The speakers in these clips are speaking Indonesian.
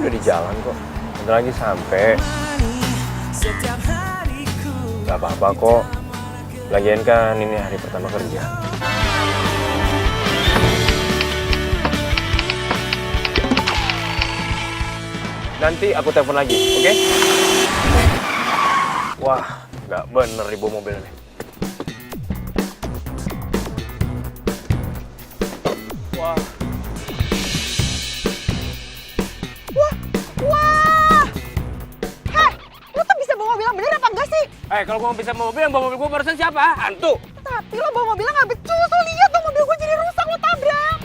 udah di jalan kok. Bentar lagi sampai. Gak apa-apa kok. Lagian kan ini hari pertama kerja. Nanti aku telepon lagi, oke? Wah, nggak bener dibawa mobil nih. Wah. Wah! Heh, lu tuh bisa bawa mobil yang bener apa enggak sih? Kalau gua bisa bawa mobil, yang bawa mobil gua barusan siapa? Hantu. Tapi lo bawa mobilnya nggak becus, lo lihat dong mobil gue jadi rusak, lo tabrak.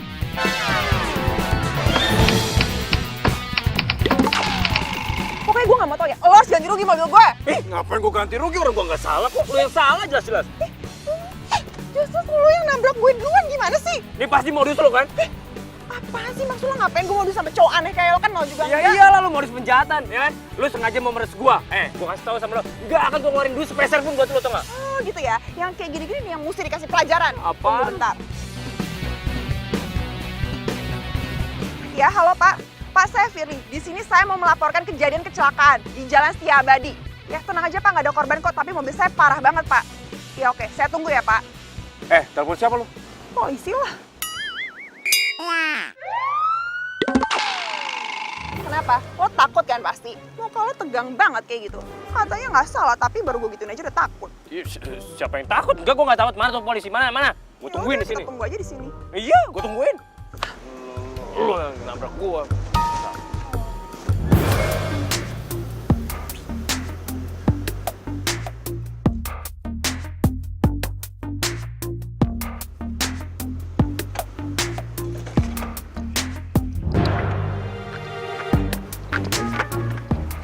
Pokoknya gue nggak mau tau ya, lo harus ganti rugi mobil gue. Ngapain gua ganti rugi? Orang gua nggak salah kok. Lu yang salah jelas-jelas. Justru lo yang nabrak gue duluan, gimana sih? Ini pasti modus lo kan? Apaan sih maksud lo, ngapain gue modus sampai cowok aneh kayak lo, kan mau juga Ya enggak? iyalah, lu modus penjahatan, ya kan? Lu sengaja mau meres gua. Gua kasih tahu sama lo, nggak akan gua ngeluarin duit sepeser pun buat lo, tau nggak? Oh gitu ya, yang kayak gini-gini nih yang mesti dikasih pelajaran. Apaan? Tunggu bentar. Ya, halo Pak. Pak, saya Firly. Di sini saya mau melaporkan kejadian kecelakaan di Jalan Setia Abadi. Ya, tenang aja Pak, nggak ada korban kok, tapi mobil saya parah banget Pak. Ya oke, saya tunggu ya Pak. Telepon siapa lu? Polisi lah. Kenapa? Lo takut kan pasti? Muka lo tegang banget kayak gitu. Katanya nggak salah, tapi baru gue gituin aja udah takut. Siapa yang takut? Enggak, gua nggak takut. Mana tuh polisi? Mana? Gua tungguin di Ya udah, sini. kita tunggu aja di sini. Iya, gua tungguin. Lu yang nabrak gua.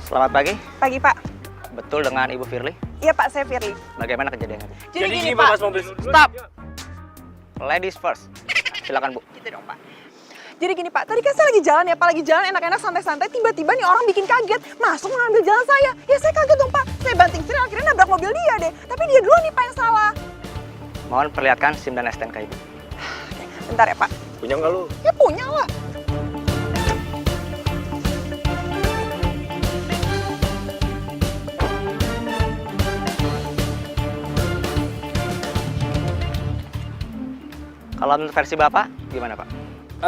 Selamat pagi, Pagi Pak. betul dengan Ibu Firly. Iya Pak, saya Firly. Bagaimana kejadiannya? Jadi gini Pak, Pak. mas mobil. Stop! Ladies first. Silakan Bu. Gitu dong Pak. Jadi gini Pak, tadi kan saya lagi jalan ya Pak, lagi jalan enak-enak santai-santai, tiba-tiba nih orang bikin kaget, masuk mengambil jalan saya. Ya saya kaget dong Pak, saya banting setir akhirnya nabrak mobil dia deh. Tapi dia duluan nih Pak yang salah. Mohon perlihatkan SIM dan STNK Ibu. Bentar ya Pak. Punya nggak lu? Ya punya lah. Kalau menurut versi Bapak, gimana Pak?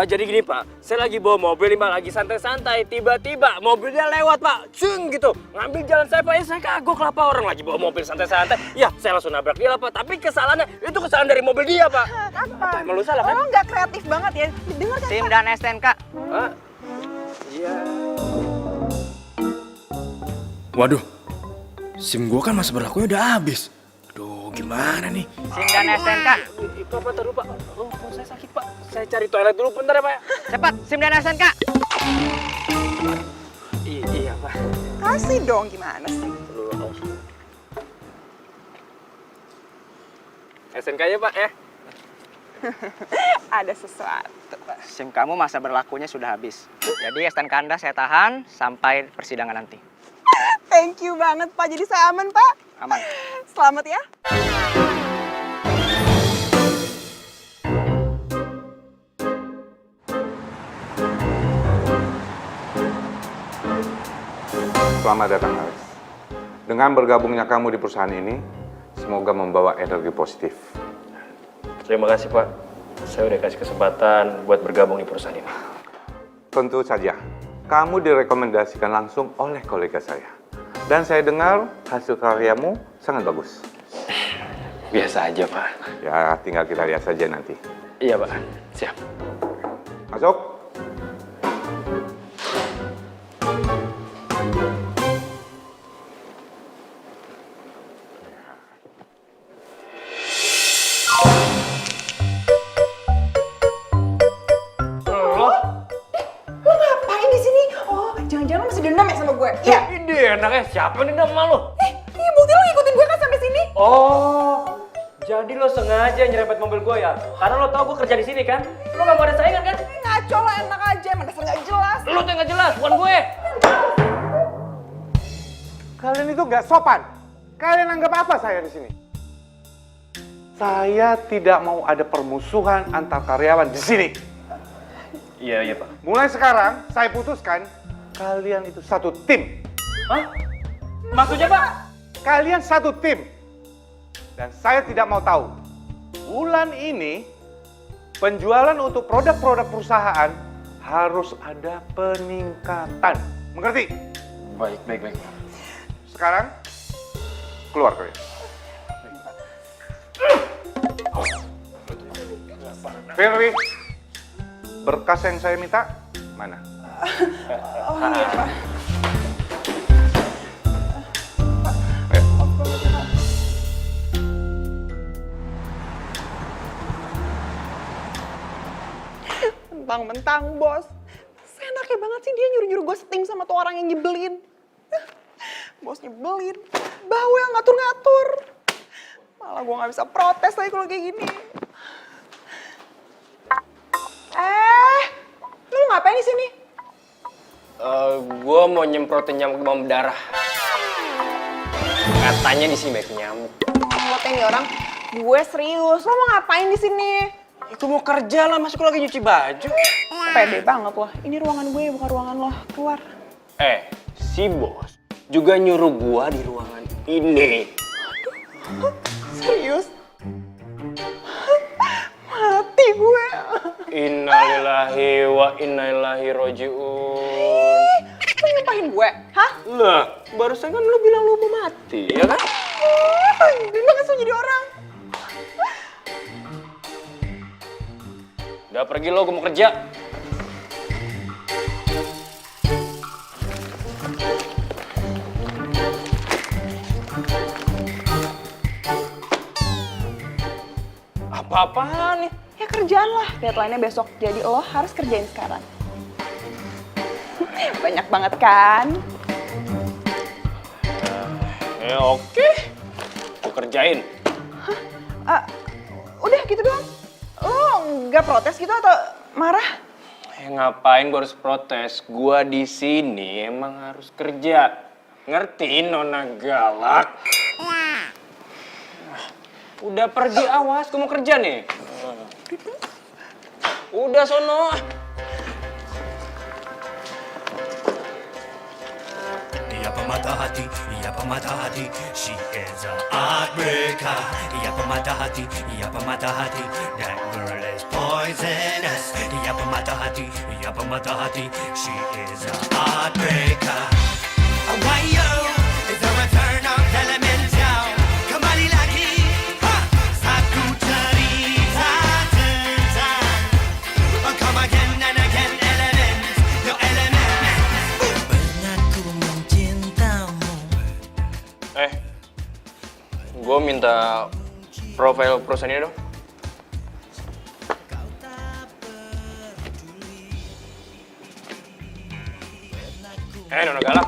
Jadi gini Pak, saya lagi bawa mobil nih Pak, lagi santai-santai, tiba-tiba mobilnya lewat Pak, cung gitu, ngambil jalan saya Pak, ya saya kagok lah Pak, orang lagi bawa mobil santai-santai, ya saya langsung nabrak dia lah Pak, tapi kesalahannya itu kesalahan dari mobil dia Pak. Apa? Emang lu salah kan? Orang nggak kreatif banget ya. Dengar kan SIM Pak? dan STNK. Iya. Waduh, SIM gua kan masa berlakunya udah habis. Aduh, gimana nih? SIM dan STNK. Pak, taruh Pak. Oh, perut saya sakit Pak. Saya cari toilet dulu bentar ya Pak. Cepat, SIM dan STNK. Iya Pak. Kasih dong, gimana sih? SNK ya Pak ya. Ada sesuatu. SIM kamu masa berlakunya sudah habis. Jadi STNK Anda saya tahan sampai persidangan nanti. Thank you banget Pak, jadi saya aman Pak. Aman. Selamat ya. Selamat datang Alex. Dengan bergabungnya kamu di perusahaan ini, semoga membawa energi positif. Terima kasih Pak. Saya udah kasih kesempatan buat bergabung di perusahaan ini. Tentu saja, kamu direkomendasikan langsung oleh kolega saya. Dan saya dengar hasil karyamu sangat bagus. Biasa aja Pak. Ya, tinggal kita lihat saja nanti. Iya Pak. Siap. Masuk. Lo ngapain di sini? Oh, jangan-jangan lo masih dendam ya sama gue? Iya. Ini enaknya siapa nih nama lo? Iya bukti lo ngikutin gue kan sampai sini. Oh, jadi lo sengaja nyerempet mobil gue ya? Karena lo tau gue kerja di sini kan? Lo gak mau ada saingan kan? Ngaco lo, enak aja, emang dasar nggak jelas. Lo tuh yang gak jelas, bukan gue. Kalian itu nggak sopan. Kalian anggap apa saya di sini? Saya tidak mau ada permusuhan antar karyawan di sini. Iya Pak. Mulai sekarang, saya putuskan kalian itu satu tim. Hah? Maksudnya Pak? Kalian satu tim. Dan saya tidak mau tahu. Bulan ini penjualan untuk produk-produk perusahaan harus ada peningkatan. Mengerti? Baik. Sekarang keluar kalian. Firly, berkas yang saya minta mana? Oh iya Pak. Ayo. Mentang-mentang bos. Senaknya banget sih dia nyuruh-nyuruh gue setim sama tuh orang yang nyebelin. Bos nyebelin, bawel ngatur-ngatur. Malah gue gak bisa protes lagi kalau kayak gini. Lu ngapain di sini? Gue mau nyemprotin nyamuk demam berdarah. Katanya di sini banyak nyamuk. Ngeliat ini orang, gue serius. Lo mau ngapain di sini? Itu mau kerja lah, masuk lagi nyuci baju. Pede banget loh. Ini ruangan gue, bukan ruangan lo. Keluar. Si bos juga nyuruh gua di ruangan ini. Serius? Mati gue. Innalillahi wa inna ilaihi roji'un. Lo nyumpahin gue? Hah? Lah, barusan kan lu bilang lu mau mati, ya kan? Gede banget sih jadi orang. Udah pergi lo, gua mau kerja. Apa-apaan nih? Ya kerjaan lah. Deadline-nya besok. Jadi lo harus kerjain sekarang. Banyak banget kan? Oke. Gua kerjain. Udah gitu doang. Lo nggak protes gitu atau marah? Ngapain gua harus protes? Gua di sini emang harus kerja. Ngerti, Nona galak? Udah pergi, awas, gua mau kerja nih. Udah sono. Ia pemata hati, she is a heartbreaker. Ia pemata hati, that girl is poisonous. Ia pemata hati, she is a heartbreaker. Why yo, is the return of Elemental. Kembali lagi, satu cerita tentang come again and again, elements, your elements. Pernah ku mencintamu. Gua minta profil perusahaan ini dong. Nona galak.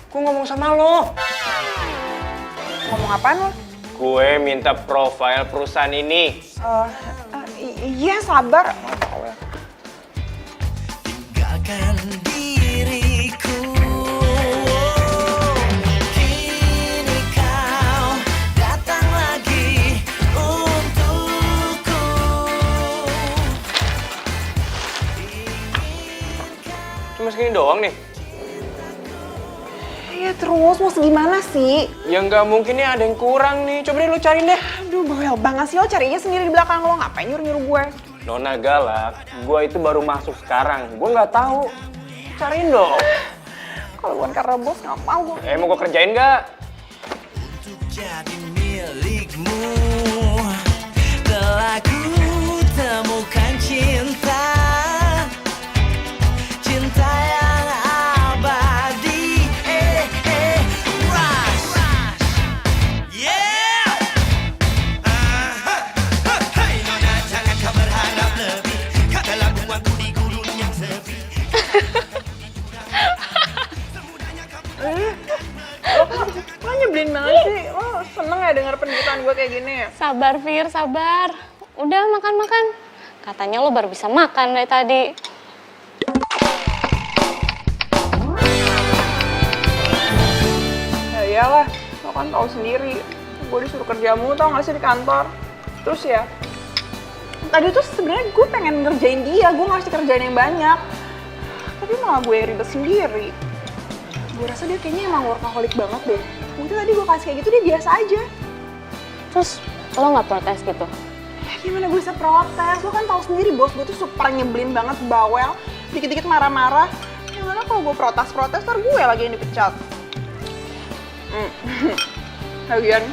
Gue ngomong sama lo. Ngomong apaan lo? Gue minta profil perusahaan ini. Iya sabar. Tinggalkan diriku. Kini kau datang lagi untukku. Cuma segini doang nih. Ya terus mau segimana sih? Ya nggak mungkin nih, ada yang kurang nih. Coba deh lo cariin deh. Aduh bawel banget sih lo carinya sendiri di belakang lo. Ngapain nyuruh-nyuruh gue? Nona galak, gue itu baru masuk sekarang. Gue nggak tahu. Cariin dong. Kalau bukan karena bos nggak mau gue. Mau gue kerjain nggak? Untuk jadi milikmu, telah ku temukan cinta, cinta yang abadi. Rush, yeah. Hey nona, jangan kau berharap lebih. Kau telah buangku di gurun yang sepi. Lo nyebelin banget sih. Lo seneng ya denger penderitaan gue kayak gini? Sabar, Fir, sabar. Udah, makan-makan. Katanya lo baru bisa makan dari tadi. Ya iyalah, lo kan tahu sendiri. Gue disuruh kerja mulu tau gak sih di kantor. Terus ya, tadi tuh sebenarnya gue pengen ngerjain dia. Gue gak harus kerjain yang banyak. tapi malah gue yang ribet sendiri. Gue rasa dia kayaknya emang workaholic banget deh. Mungkin tadi gue kasih kayak gitu dia biasa aja. Terus lo nggak protes gitu? Ya gimana gue bisa protes? Lo kan tahu sendiri bos gue tuh super nyebelin banget, bawel, dikit-dikit marah-marah. Gimana kalau gue protes-protes ntar gue lagi yang dipecat. Lagian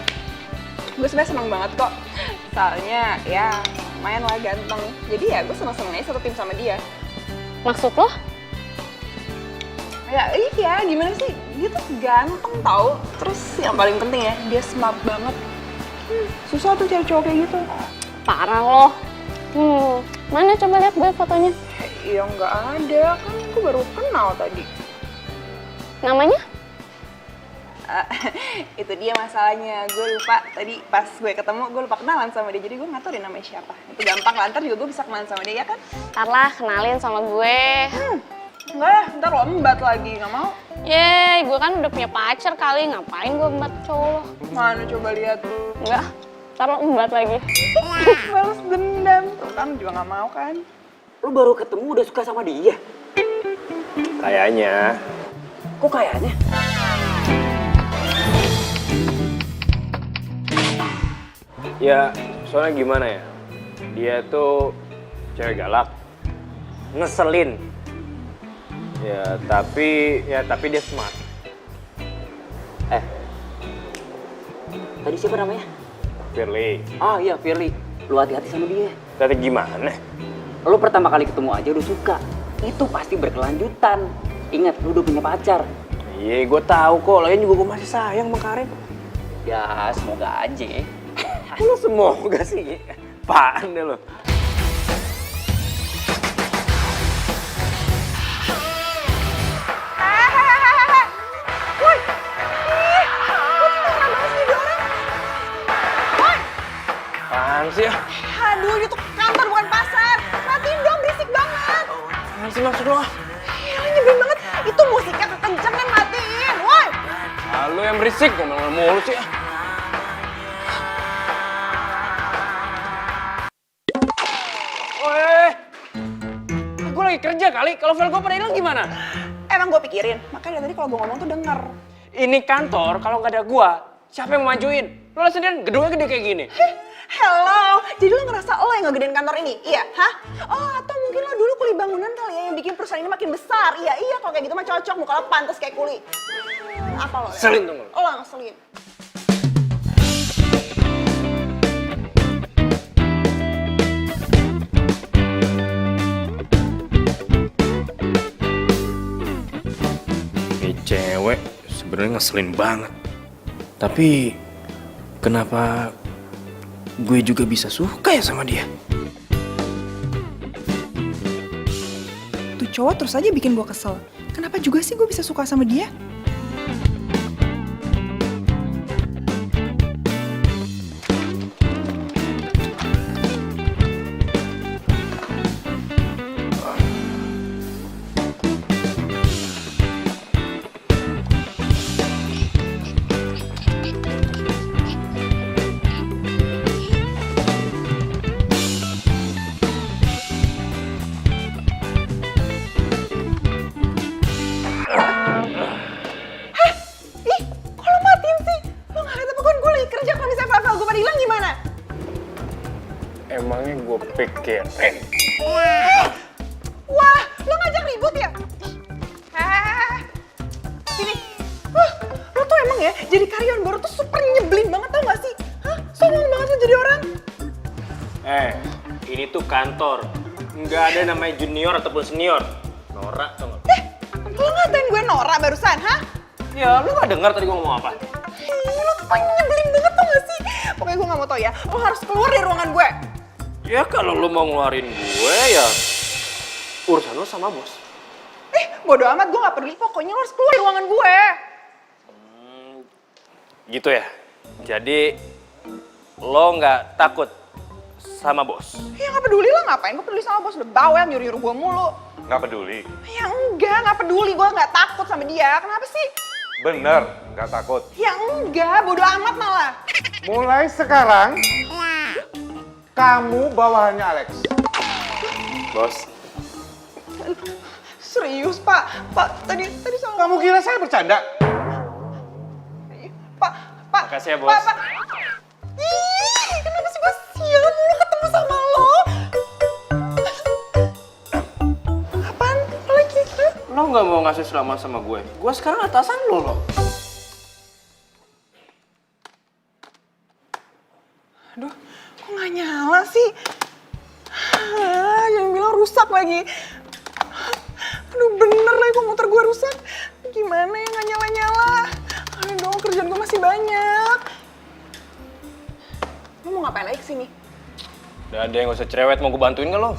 gue sebenarnya seneng banget kok. Soalnya ya lumayan lah ganteng. Jadi ya gue seneng-seneng aja satu tim sama dia. Maksud lo? Ya iya, gimana sih? Dia tuh ganteng tau. Terus yang paling penting ya, dia smart banget. Susah tuh cari cowok kayak gitu. Parah lo. Mana coba lihat gue fotonya. Ya nggak ada, kan aku baru kenal tadi. Namanya? Itu dia masalahnya, gue lupa tadi pas gue ketemu, gue lupa kenalan sama dia, jadi gue nggak tahu dia namanya siapa. Itu gampang lah, ntar juga gue bisa kenalan sama dia, ya kan? Ntar lah, kenalin sama gue. Enggak ya, ntar lo embat lagi, nggak mau? Yeay, gue kan udah punya pacar kali, ngapain gue embat cowok lo? Mana coba lihat. Enggak, ntar lo embat lagi. Balas dendam, tuh kan juga nggak mau kan? Lu baru ketemu udah suka sama dia? Kayaknya. Kok kayaknya? Ya, soalnya gimana ya? Dia tuh cewek galak, ngeselin. Ya, tapi dia smart. Tadi siapa namanya? Firly. Ah iya, Firly. Lu hati-hati sama dia. Tapi gimana? Lu pertama kali ketemu aja udah suka. Itu pasti berkelanjutan. Ingat, lu udah punya pacar. Iya, gue tahu kok. Lagian juga gue masih sayang sama Karin. Ya, semoga aja. Lu semoga sih. Apaan deh lo? Woi, ih, lo tuh marah banget sih jadi orang. Woi, Apaan sih ya? aduh, itu kantor bukan pasar. Matiin dong, berisik banget. Apaan sih maksud lo? Gila, nyebelin banget. Itu musiknya kekencengan, matiin. Woi. Ah, lu yang berisik, ngomong mulu sih ya. Weh, gue lagi kerja kali. Kalau file gue pada hilang gimana? Emang gue pikirin, makanya dari tadi kalau gue ngomong tuh denger. Ini kantor, kalau nggak ada gua, siapa yang mau majuin? Lo lihat sendiri, gedungnya gede kayak gini. Hello, jadi lo ngerasa lo yang ngegedein kantor ini? Iya, hah? Oh, atau mungkin lo dulu kuli bangunan kali ya yang bikin perusahaan ini makin besar? Iya, kalau kayak gitu mah cocok, muka lo pantas kayak kuli. Apa lo? Ngeselin tuh lo. Lo ngeselin. Ini cewek sebenarnya ngeselin banget. Tapi kenapa gue juga bisa suka ya sama dia? Tuh cowok terus aja bikin gue kesel. Kenapa juga sih gue bisa suka sama dia? Emangnya gue pikirin. Wah, lo ngajak ribut ya? Sini. Lo tuh emang ya jadi karyawan baru tuh super nyebelin banget tau gak sih? Hah? Songong banget lo jadi orang. Ini tuh kantor. Nggak ada namanya junior ataupun senior. Norak tau gak? Lo ngatain gue norak barusan, hah? Ya, lu nggak dengar tadi gue ngomong apa? Lo tuh nyebelin banget tau gak sih? Pokoknya gue gak mau tau ya, lo harus keluar dari ruangan gue. Ya kalau lu mau ngeluarin gue ya urusan lu sama bos. Bodo amat, gue gak peduli. Pokoknya lo harus keluar dari ruangan gue. Gitu ya? Jadi lo nggak takut sama bos? Ya gak peduli lah, ngapain gue peduli sama bos. Udah bawel nyuruh-nyuruh gue mulu. Nggak peduli. Ya enggak, gak peduli. Gue gak takut sama dia. Kenapa sih? Bener, nggak takut. Ya enggak, bodo amat malah. Mulai sekarang, kamu bawahannya Alex. Bos, serius, Pak. Pak, tadi sama Kamu kira saya bercanda? Pak. Makasih ya, Bos. Pak. Ih, kenapa sih gue sial mulu ketemu sama lo? Apaan lagi? Lo nggak mau ngasih selamat sama gue? Gue sekarang atasan lo loh. Aduh, kok nggak nyala sih? Jangan bilang rusak lagi. Aduh, bener lagi kok motor gue rusak. Gimana ya nggak nyala-nyala? Ayo dong, kerjaan gue masih banyak. Lo mau ngapain lagi kesini? Udah ada yang gak usah cerewet, mau gue bantuin nggak lo?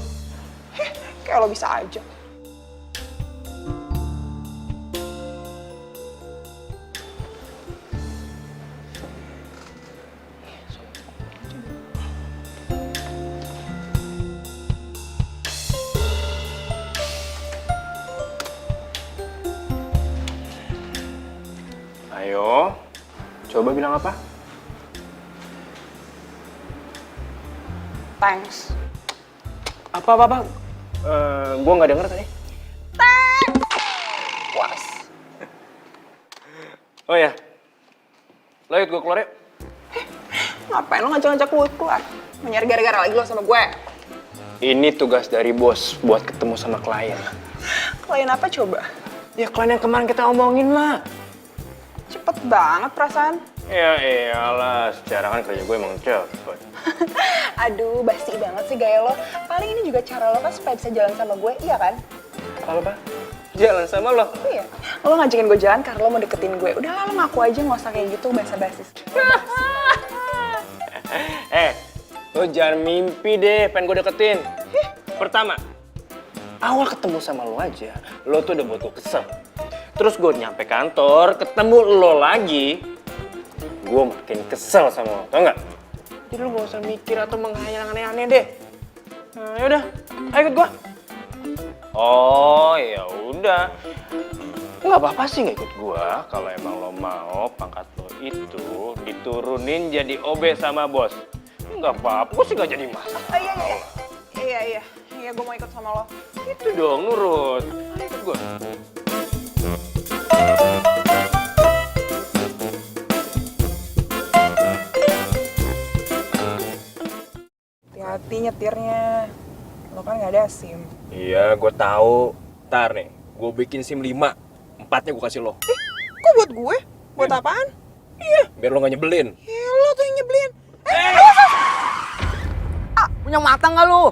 Kayak lo bisa aja. Ayo, coba bilang apa? Thanks. Apa? Gue nggak denger tadi. Puas. Oh ya, lo ikut gue keluar ya? Ngapain lo ngajak-ngajak gue keluar? Mau nyari gara-gara lagi lo sama gue? Ini tugas dari bos buat ketemu sama klien. Klien apa coba? Ya klien yang kemarin kita omongin lah. Cepet banget perasaan. Ya iyalah, secara kan kerja gue emang cepet. Aduh, basi banget sih gaya lo. Paling ini juga cara lo kan supaya bisa jalan sama gue, iya kan? Apa? Jalan sama lo? Iya. Lo ngajakin gue jalan karena lo mau deketin gue. Udah lah, lo ngaku aja, nggak usah kayak gitu basa-basi. Lo jangan mimpi deh pengen gue deketin. Pertama, awal ketemu sama lo aja, lo tuh udah buat gue kesel. Terus gue nyampe kantor, ketemu lo lagi, gue makin kesel sama lo, tau nggak? Jadi lo gak usah mikir atau menghayal yang aneh-aneh deh. Nah, yaudah, ayo ikut gue. Oh, ya udah. Nggak apa-apa sih nggak ikut gue. Kalau emang lo mau pangkat lo itu diturunin jadi OB sama bos. Nggak apa-apa, gue sih nggak jadi masalah. Iya, gue mau ikut sama lo. Itu dong, nurut. Ayo ikut gue. Hati-hati nyetirnya. Lo kan nggak ada SIM. Iya, gue tahu. Ntar nih, gue bikin SIM 5. 4-nya gue kasih lo. Kok buat gue? Buat apaan? Iya, biar lo nggak nyebelin. Ya lo tuh yang nyebelin. Punya mata nggak lu?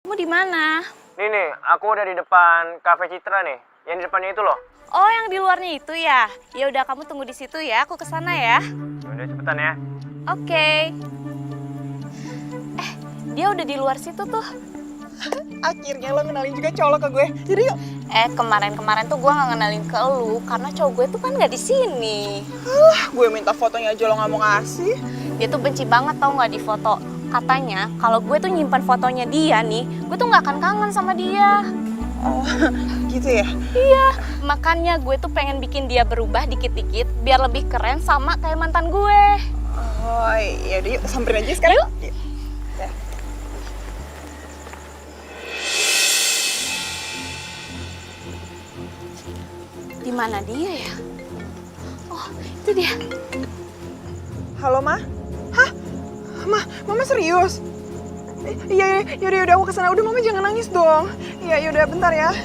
Kamu di mana? Nih, aku udah di depan Cafe Citra nih. Yang di depannya itu loh. Oh, yang di luarnya itu ya? Ya udah, kamu tunggu di situ ya. Aku kesana ya. Udah cepetan ya. Oke. Dia udah di luar situ tuh. Akhirnya lo kenalin juga cowok ke gue. Jadi yuk. Kemarin tuh gue nggak ngenalin ke lu karena cowok gue tuh kan nggak di sini. Gue minta fotonya aja lo nggak mau ngasih. Dia tuh benci banget tau nggak di foto. Katanya kalau gue tuh nyimpan fotonya dia nih, gue tuh nggak akan kangen sama dia. Oh, gitu ya? Iya, makanya gue tuh pengen bikin dia berubah dikit-dikit biar lebih keren sama kayak mantan gue. Oh, iya deh, yuk samperin aja sekarang. Yuk. Ya. Di mana dia ya? Oh, itu dia. Halo, Ma? Hah? Mama serius? Iya, yaudah aku kesana. Udah, Mama jangan nangis dong. Iya, yaudah bentar ya.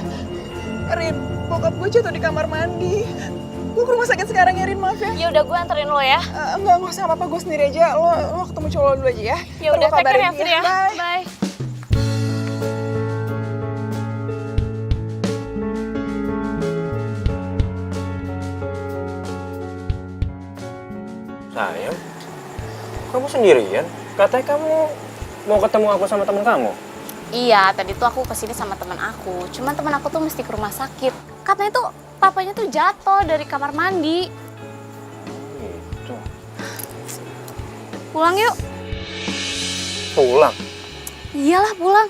Rin, bokap gue jatuh di kamar mandi. Gue ke rumah sakit sekarang ya, Rin, maaf ya. Ya udah, gue anterin lo ya. Enggak usah apa-apa, gue sendiri aja. Lo ketemu cowok lo dulu aja ya. Ya udah, take care ya, Fir ya. Bye. Bye. Sayang, sendirian? Katanya kamu mau ketemu aku sama teman kamu. Iya, tadi tuh aku kesini sama teman aku. Cuman teman aku tuh mesti ke rumah sakit. Katanya tuh papanya tuh jatuh dari kamar mandi. Gitu. Pulang yuk. Pulang? Iyalah pulang.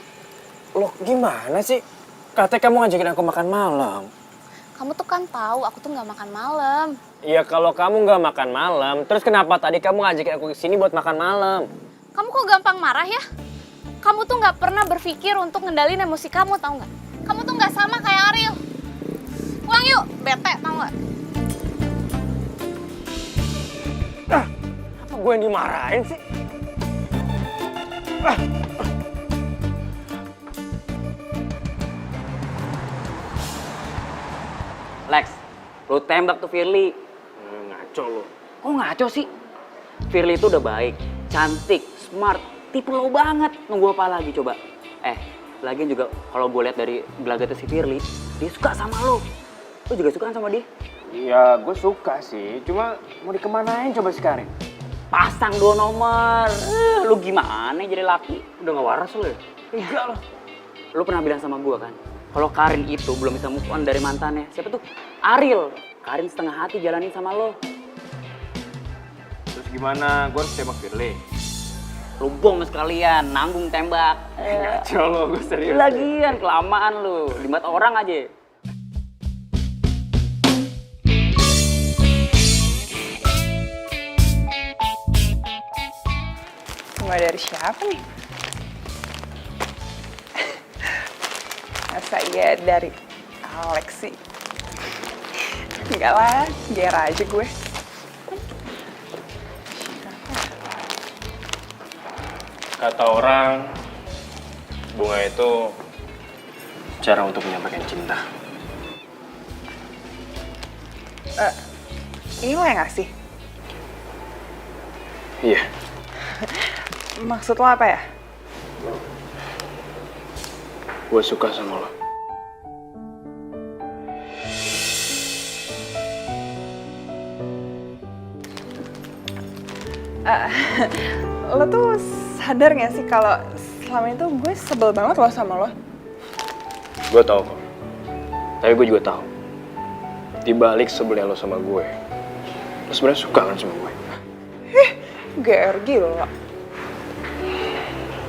Loh gimana sih? Katanya kamu ngajakin aku makan malam. Kamu tuh kan tahu aku tuh nggak makan malam. Iya kalau kamu nggak makan malam, terus kenapa tadi kamu ngajakin aku ke sini buat makan malam? Kamu kok gampang marah ya? Kamu tuh nggak pernah berpikir untuk ngendalin emosi kamu, tahu nggak? Kamu tuh nggak sama kayak Ariel. Pulang yuk, bete tau nggak? Apa gue yang dimarahin sih? Lex, lu tembak tuh Firly. Ngaco lo. Kok ngaco sih? Firly itu udah baik, cantik, smart, tipe lo banget. Nunggu apa lagi coba? Lagian juga kalau gue lihat dari gelagatnya si Firly, dia suka sama lo. Lo juga suka sama dia? Iya gue suka sih, cuma mau dikemanain coba sekarang? Pasang 2 nomor. Lu gimana jadi laki? Udah gak waras lo ya? Enggak loh. Lu pernah bilang sama gue kan, kalau Karin itu belum bisa move on dari mantannya. Siapa tuh? Ariel. Karin setengah hati jalanin sama lo. Terus gimana? Gue harus tembak Firly? Lu bom sekalian, nanggung tembak. Ngaco lo, gue serius. Lagian kelamaan lu, 5 orang aja. Bunga dari siapa nih? Masa iya dari Alex sih? Enggak lah, biar aja gue. Kata orang, bunga itu cara untuk menyampaikan cinta. Ini lo yang ngasih? Iya. Maksud lo apa ya? Gue suka sama lo. Lo tuh sadar gak sih kalau selama itu gue sebel banget lo sama lo? Gue tahu kok. Tapi gue juga tahu. Di balik sebelnya lo sama gue, lo sebenarnya suka kan sama gue? GR gila.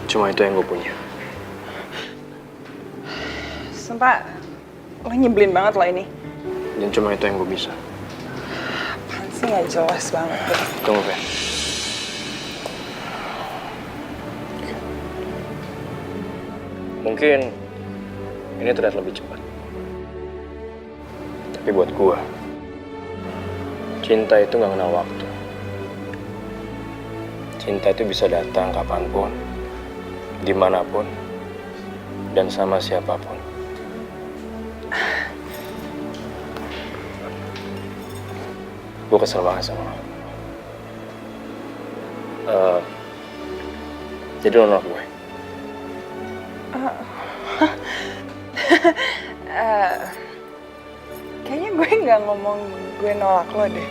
Cuma itu yang gue punya. Sumpah, lo nyebelin banget lo ini. Dan cuma itu yang gue bisa. Apaan sih gak jelas banget deh. Tunggu, Fer. Mungkin ini terlihat lebih cepat. Tapi buat gue, cinta itu gak kenal waktu. Cinta itu bisa datang kapanpun, dimanapun, dan sama siapapun. Gue kesel banget sama lo. Jadi lo nolak gue? Kayaknya gue nggak ngomong gue nolak lo deh.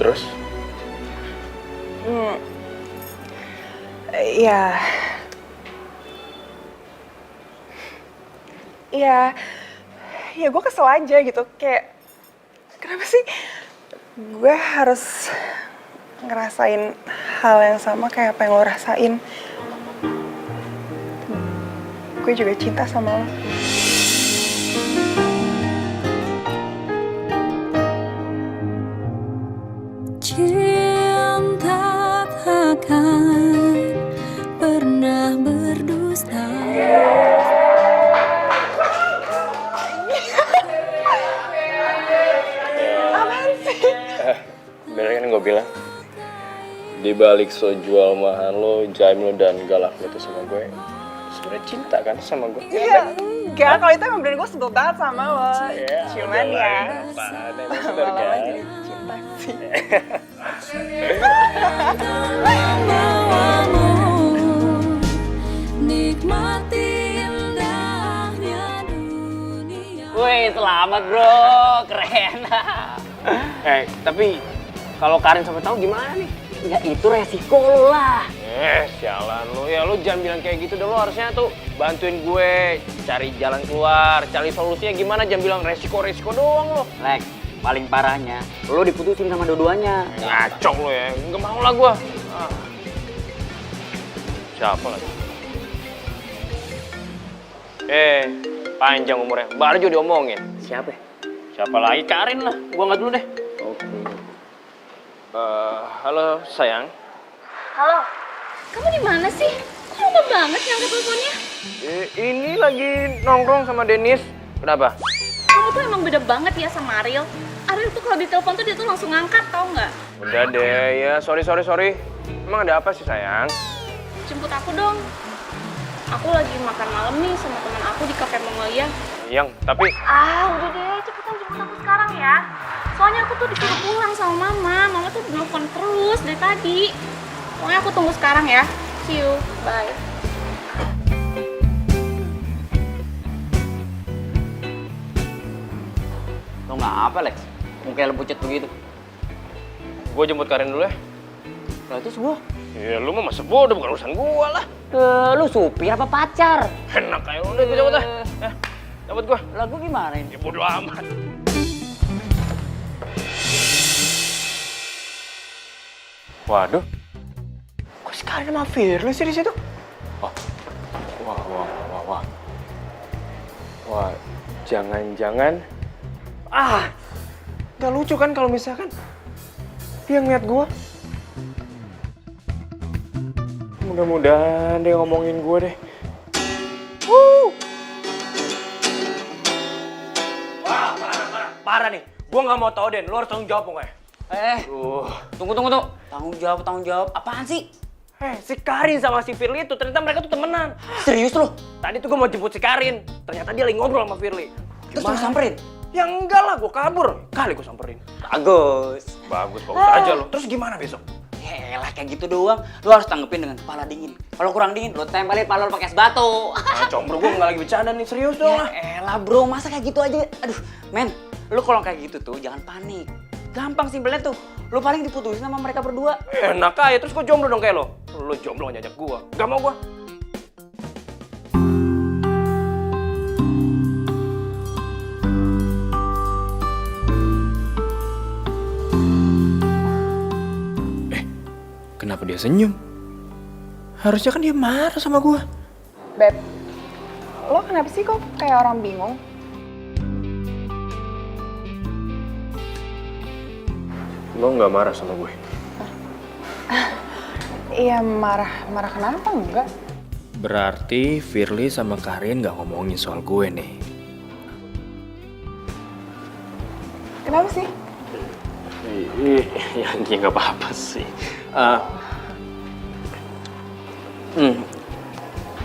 Terus? Ya. Ya gue kesel aja gitu. Kayak, kenapa sih gue harus ngerasain hal yang sama kayak apa yang lo rasain? Gue juga cinta sama lo. Cinta takkan pernah berdusta. Apaan sih? Bener kan gue bilang? Di balik so jual mahal lo, jaim lo, dan galak lo tuh sama gue, sebenarnya cinta kan sama gue? Iya, enggak. Kalau itu emang bener gue sebel banget sama lo. Cuman ya, lama-lama jadi cinta sih. Nikmati indahnya dunia. Wih, selamat bro, keren. Tapi Kalau Karin sampai tahu gimana nih? Ya itu resiko lo lah. Sialan lu. Ya lu jangan bilang kayak gitu deh. Lu harusnya tuh bantuin gue cari jalan keluar, cari solusinya gimana. Jangan bilang resiko-resiko doang lo. Lex, paling parahnya lo diputusin sama dua-duanya. Ngaco lu ya. Nggak mau lah gue. Siapa lagi? Panjang umurnya. Baru juga diomongin. Siapa ya? Siapa lagi? Karin lah. Gua nggak dulu deh. Oke. Halo sayang. Halo, kamu di mana sih? Kok lama banget ngangkat teleponnya? Ini lagi nongkrong sama Dennis. Kenapa? Kamu tuh emang beda banget ya sama Ariel. Ariel tuh kalau ditelepon tuh dia tuh langsung ngangkat, tau nggak? Udah deh, ya sorry. Emang ada apa sih sayang? Jemput aku dong. Aku lagi makan malam nih sama teman aku di Cafe Mongolia. Yang, tapi... Udah deh, cepetan jemput aku sekarang ya. Soalnya aku tuh disuruh pulang sama Mama. Mama tuh nelfon terus dari tadi. Pokoknya aku tunggu sekarang ya. See you, bye. Lo nggak apa Lex? Mungkin lo pucet begitu. Gue jemput Karin dulu ya. Lah terus gua? Ya lu mah masa bodoh, bukan urusan gua lah. Lu supir apa pacar? Enak kayak lu deh, gue cabut dah. Cabut gua. Lah gua gimana ini? Ya bodo amat. Waduh. Kok si Karin sama Firly sih di situ? Wah, jangan-jangan... Gak lucu kan kalau misalkan dia ngeliat gua. Mudah-mudahan dia ngomongin gue deh. Wah, parah nih. Gue nggak mau tahu Den, lo harus tanggung jawab pokoknya. Tunggu. Tanggung jawab. Apaan sih? Si Karin sama si Firly itu ternyata mereka tuh temenan. Serius lo? Tadi tuh gue mau jemput si Karin, ternyata dia lagi ngobrol sama Firly. Terus lo samperin? Ya enggak lah, gue kabur. Kali gue samperin. Bagus aja lo. Terus gimana besok? Yaelah kayak gitu doang. Lo harus tanggepin dengan kepala dingin. Kalau kurang dingin, lo tempelin kepala lo pakai es batu. Combro, gue nggak lagi bercanda nih, serius dong lah. Yaelah bro, masa kayak gitu aja? Aduh, men, lo kalau kayak gitu tuh jangan panik. Gampang simpelnya tuh. Lo paling diputusin sama mereka berdua. Enak aja, terus gue jomblo dong kayak lo. Lo jomblo ngajak gue. Gak mau gue. Kenapa dia senyum? Harusnya kan dia marah sama gue. Beb, lo kenapa sih kok kayak orang bingung? Lo nggak marah sama gue? Iya marah kenapa enggak? Berarti Firly sama Karin nggak ngomongin soal gue nih. Kenapa sih? Ya nggak apa-apa sih.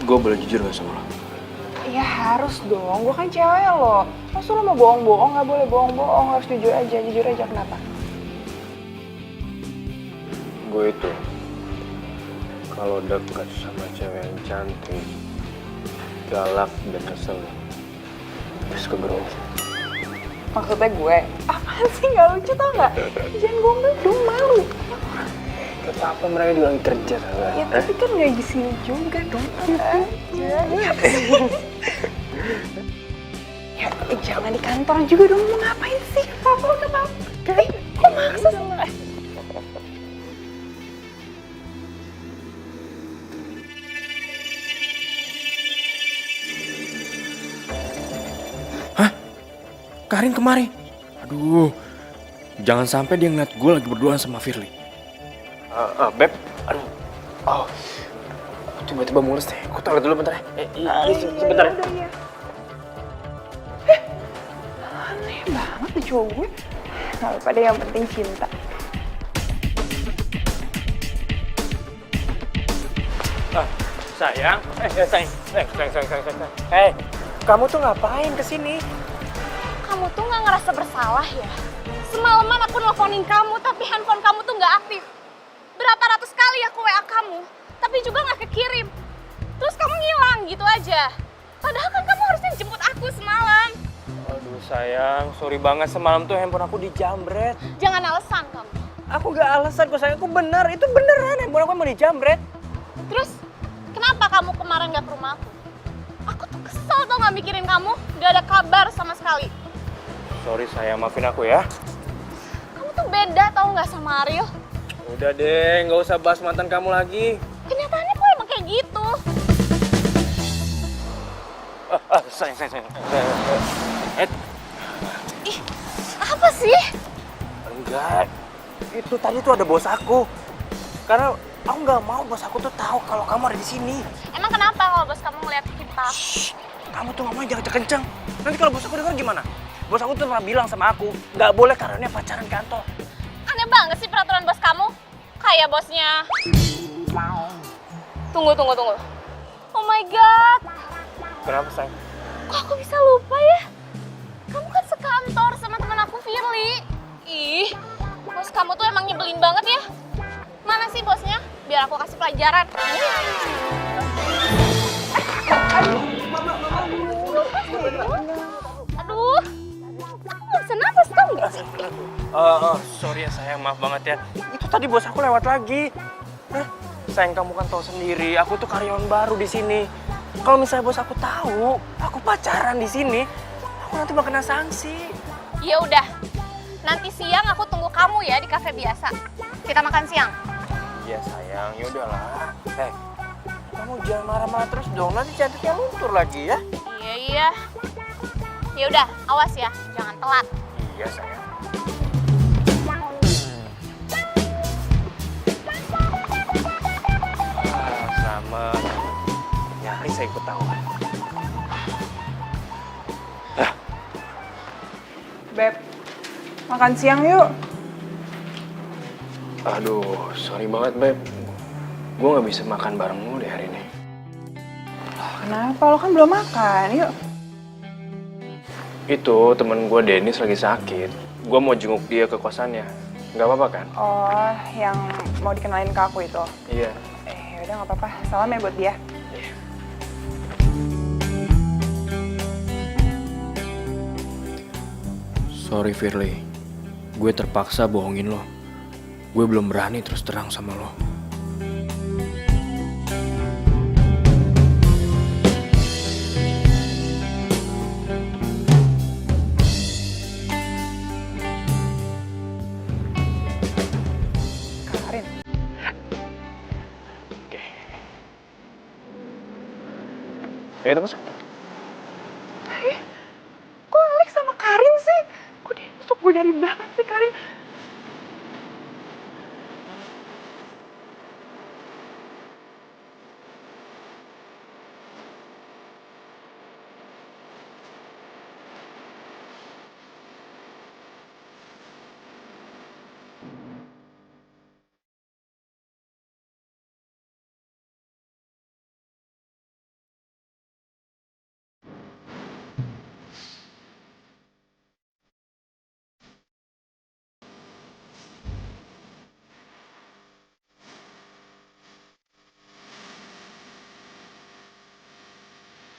Gue boleh jujur gak sama lo? Ya harus dong, gue kan cewek lo. Masa lo mau bohong-bohong? Gak boleh bohong-bohong, harus jujur aja. Kenapa? Gue itu kalau dekat sama cewek yang cantik, galak dan kesel, terus kegerogi. Maksudnya gue? Apaan sih, gak lucu tau gak? Jangan gombal dong, malu. Kenapa mereka juga lagi kerja sama? Ya tapi kan gak di sini juga dong. Ya jangan di kantor juga dong, mau ngapain sih? Apa udah apa? Kok maksa sama? Karin kemari. Aduh, jangan sampai dia ngeliat gue lagi berduaan sama Firly. Beb, aduh, tiba-tiba mulus deh. Aku toilet dulu bentar ya. Sebentar ya. Aneh banget tuh cowok gue. Gak apa-apa deh, yang penting cinta. Sayang, sayang. Kamu tuh ngapain kesini? Kamu tuh nggak ngerasa bersalah ya? Semalaman aku nelfonin kamu, tapi handphone kamu tuh nggak aktif. Berapa ratus kali aku WA kamu, tapi juga nggak kekirim. Terus kamu ngilang gitu aja. Padahal kan kamu harusnya jemput aku semalam. Aduh sayang, sorry banget semalam tuh handphone aku dijamret. Jangan alasan kamu. Aku gak alasan kok sayang, aku bener, itu beneran handphone aku mau dijamret. Terus, kenapa kamu kemarin gak ke rumah aku? Aku tuh kesel tau gak mikirin kamu, gak ada kabar sama sekali. Sorry sayang, maafin aku ya. Kamu tuh beda tau gak sama Ariel? Udah deh, gak usah bahas mantan kamu lagi. Kenyataannya kok emang kayak gitu. Sayang. Ih, apa sih? Enggak, itu tadi tuh ada bos aku. Karena aku nggak mau bos aku tuh tahu kalau kamu ada di sini. Emang kenapa kalau bos kamu ngeliat kita? Kamu tuh ngomongnya jangan kenceng. Nanti kalau bos aku dengar gimana? Bos aku tuh pernah bilang sama aku, nggak boleh karena pacaran kantor. Aneh banget sih peraturan bos kamu. Kayak bosnya. Tunggu. Oh my god. Kenapa sayang? Kok aku bisa lupa ya? Kamu kan sekantor sama teman aku Firly. Ih, bos kamu tuh emang nyebelin banget ya. Mana sih bosnya? Biar aku kasih pelajaran. Aduh, kamu gak bisa nafas tau gak sih? Sorry ya sayang, maaf banget ya. Itu tadi bos aku lewat lagi. Sayang, kamu kan tahu sendiri, aku tuh karyawan baru di sini. Kalau misalnya bos aku tahu, aku pacaran di sini, aku nanti bakal kena sanksi. Ya udah, nanti siang aku tunggu kamu ya di kafe biasa. Kita makan siang. Iya sayang, ya udahlah. Kamu jangan marah-marah terus dong, nanti cantiknya luntur lagi ya. Iya. Ya udah, awas ya, jangan telat. Iya sayang. Sama nyaris saya ketahuan. Beb, makan siang yuk. Aduh, sorry banget Beb. Gue gak bisa makan bareng lu deh hari ini. Kenapa? Lo kan belum makan, yuk. Itu temen gue Dennis lagi sakit. Gue mau jenguk dia ke kosannya. Gak apa-apa kan? Oh, yang mau dikenalin ke aku itu? Iya. Yaudah gak apa-apa, salam ya buat dia. Sorry Firly, gue terpaksa bohongin lo. Gue belum berani terus terang sama lo. Karin. Oke. Ya itu masuk. Kok Alex sama Karin sih? Kok dia masuk gue dari banget sih Karin?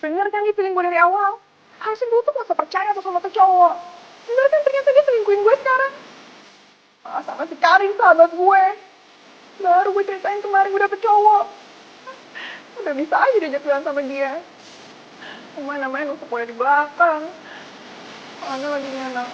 Bener kan dia pilih gue dari awal? Harusnya gue tuh gak usah percaya tuh sama tuh cowok. Bener kan ternyata dia selingkuhin gue sekarang. Sama si Karin sahabat gue. Baru gue ceritain kemarin gue dapet cowok. Udah bisa aja diajak jalan sama dia. Cuma namanya nusuk gue di belakang. Soalnya lagi nyenang.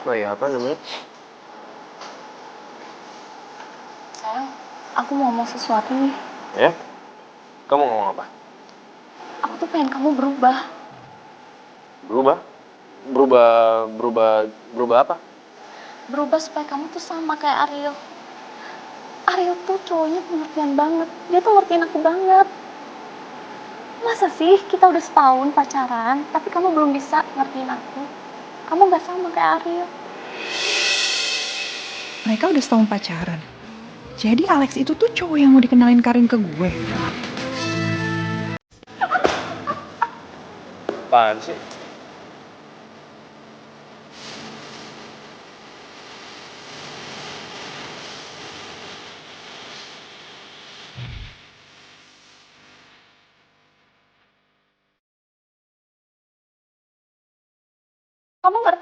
Oh iya, apa namanya? Sayang, aku mau ngomong sesuatu nih. Ya? Kamu ngomong apa? Aku tuh pengen kamu berubah. Berubah apa? Berubah supaya kamu tuh sama kayak Ariel. Ariel tuh cowoknya pengertian banget. Dia tuh ngertiin aku banget. Masa sih kita udah setahun pacaran, tapi kamu belum bisa ngertiin aku? Kamu gak sama kayak Ariel. Mereka udah setahun pacaran. Jadi Alex itu tuh cowok yang mau dikenalin Karin ke gue. Apaan sih?